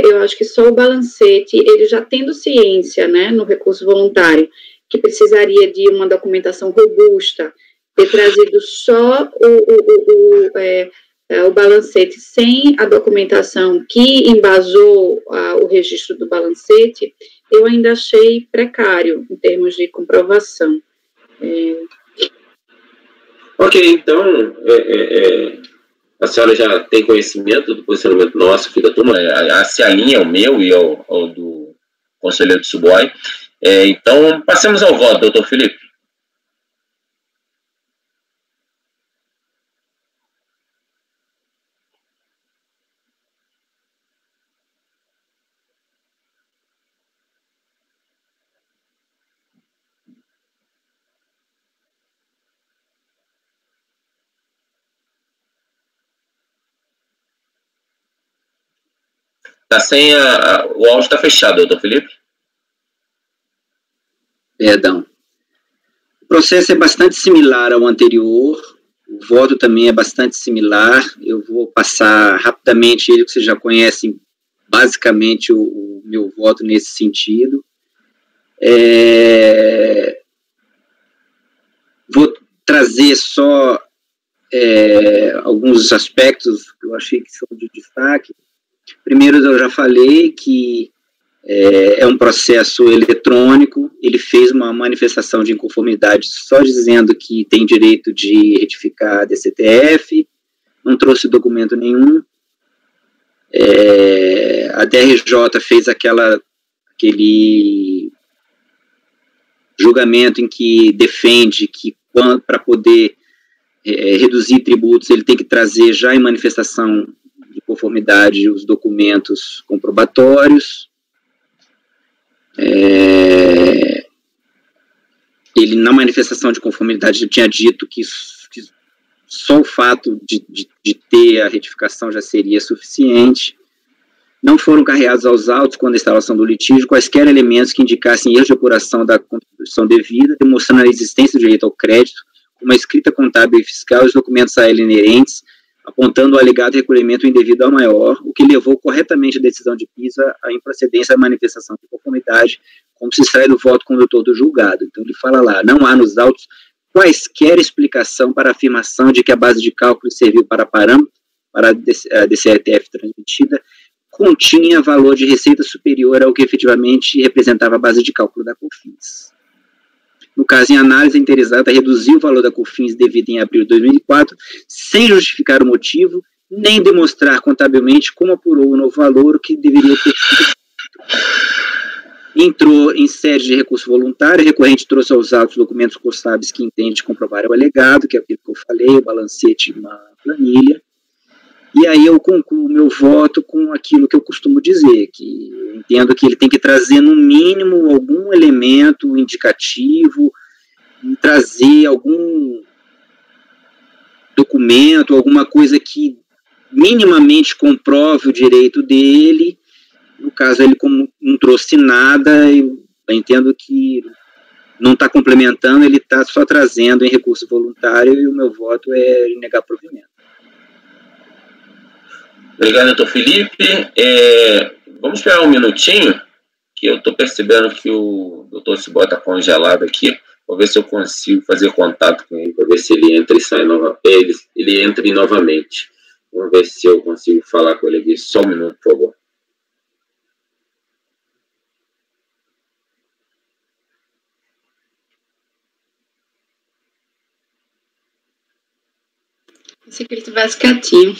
eu acho que só o balancete, ele já tendo ciência, né, no recurso voluntário, que precisaria de uma documentação robusta, ter trazido só o balancete sem a documentação que embasou o registro do balancete, eu ainda achei precário em termos de comprovação. Ok, então, a senhora já tem conhecimento do posicionamento nosso aqui da turma, se alinha ao meu e ao do conselheiro de Subói. Então, passemos ao voto, doutor Felipe. Tá sem o áudio está fechado, doutor Felipe. Perdão. O processo é bastante similar ao anterior, o voto também é bastante similar. Eu vou passar rapidamente ele, que vocês já conhecem basicamente o meu voto nesse sentido. Vou trazer só alguns aspectos que eu achei que são de destaque. Primeiro, eu já falei que é um processo eletrônico, ele fez uma manifestação de inconformidade só dizendo que tem direito de retificar a DCTF, não trouxe documento nenhum. A DRJ fez aquele julgamento em que defende que para poder reduzir tributos, ele tem que trazer já em manifestação de conformidade os documentos comprobatórios. Ele, na manifestação de conformidade, tinha dito que só o fato de ter a retificação já seria suficiente. Não foram carreados aos autos, quando a instalação do litígio, quaisquer elementos que indicassem erro de apuração da contribuição devida, demonstrando a existência do direito ao crédito, como a escrita contábil e fiscal e os documentos a ela inerentes, apontando o alegado recolhimento indevido ao maior, o que levou corretamente a decisão de PISA à improcedência da manifestação de conformidade, como se extrai do voto condutor do julgado. Então, ele fala lá, não há nos autos quaisquer explicação para a afirmação de que a base de cálculo serviu para parâmetro, para a DCTF transmitida, continha valor de receita superior ao que efetivamente representava a base de cálculo da COFINS. No caso em análise, a interessada reduziu o valor da COFINS devida em abril de 2004, sem justificar o motivo, nem demonstrar contabilmente como apurou o novo valor, o que deveria ter sido. Entrou em sede de recurso voluntário, a recorrente trouxe aos autos documentos contábeis que entende comprovar o alegado, que é aquilo que eu falei, o balancete e uma planilha. E aí eu concluo o meu voto com aquilo que eu costumo dizer, que eu entendo que ele tem que trazer, no mínimo, algum elemento indicativo, trazer algum documento, alguma coisa que minimamente comprove o direito dele. No caso, ele como não trouxe nada, eu entendo que não está complementando, ele está só trazendo em recurso voluntário, e o meu voto é negar provimento. Obrigado, doutor Felipe. Vamos esperar um minutinho, que eu estou percebendo que o doutor Subói está congelado aqui. Vou ver se eu consigo fazer contato com ele, para ver se ele entra e sai novamente. Ele entra novamente. Vamos ver se eu consigo falar com ele aqui. Só um minuto, por favor. Pensei que ele estivesse quietinho.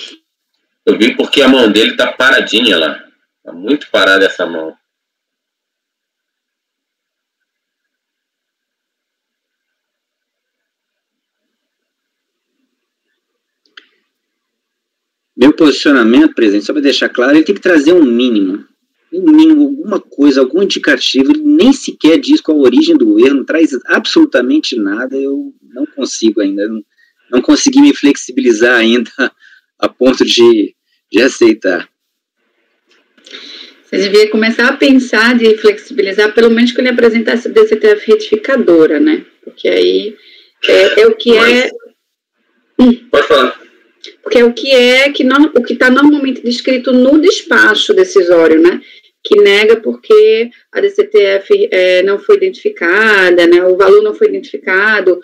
Eu vi porque a mão dele está paradinha lá. Está muito parada essa mão. Meu posicionamento, presidente, só para deixar claro, ele tem que trazer um mínimo, alguma coisa, algum indicativo. Ele nem sequer diz qual a origem do erro, não traz absolutamente nada. Eu não consigo ainda, não consegui me flexibilizar ainda a ponto de aceitar. Você devia começar a pensar de flexibilizar, pelo menos quando ele apresentasse a DCTF retificadora, né? Porque aí É o que é... Pode falar. Porque é o que está normalmente descrito no despacho decisório, né? Que nega porque a DCTF não foi identificada, né? O valor não foi identificado,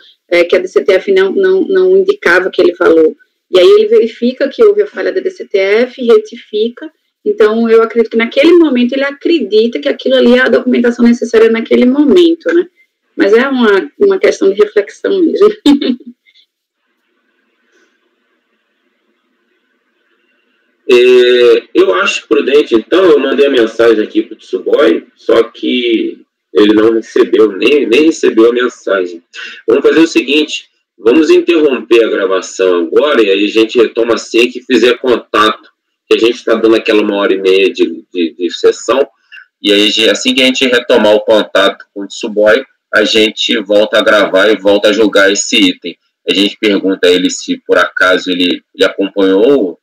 que a DCTF não indicava aquele valor. E aí ele verifica que houve a falha da DCTF, retifica. Então, eu acredito que naquele momento ele acredita que aquilo ali é a documentação necessária naquele momento, né? Mas é uma questão de reflexão mesmo. Eu acho prudente, então, eu mandei a mensagem aqui para o Tsuboy, só que ele não recebeu, nem recebeu a mensagem. Vamos fazer o seguinte, vamos interromper a gravação agora, e aí a gente retoma assim que fizer contato, que a gente está dando aquela 1h30 de sessão, e aí assim que a gente retomar o contato com o Tsuboy, a gente volta a gravar e volta a julgar esse item. A gente pergunta a ele se por acaso ele acompanhou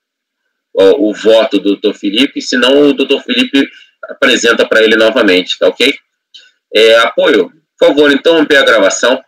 o voto do Dr. Felipe, senão o Dr. Felipe apresenta para ele novamente, tá ok? Apoio, por favor, então, romper a gravação.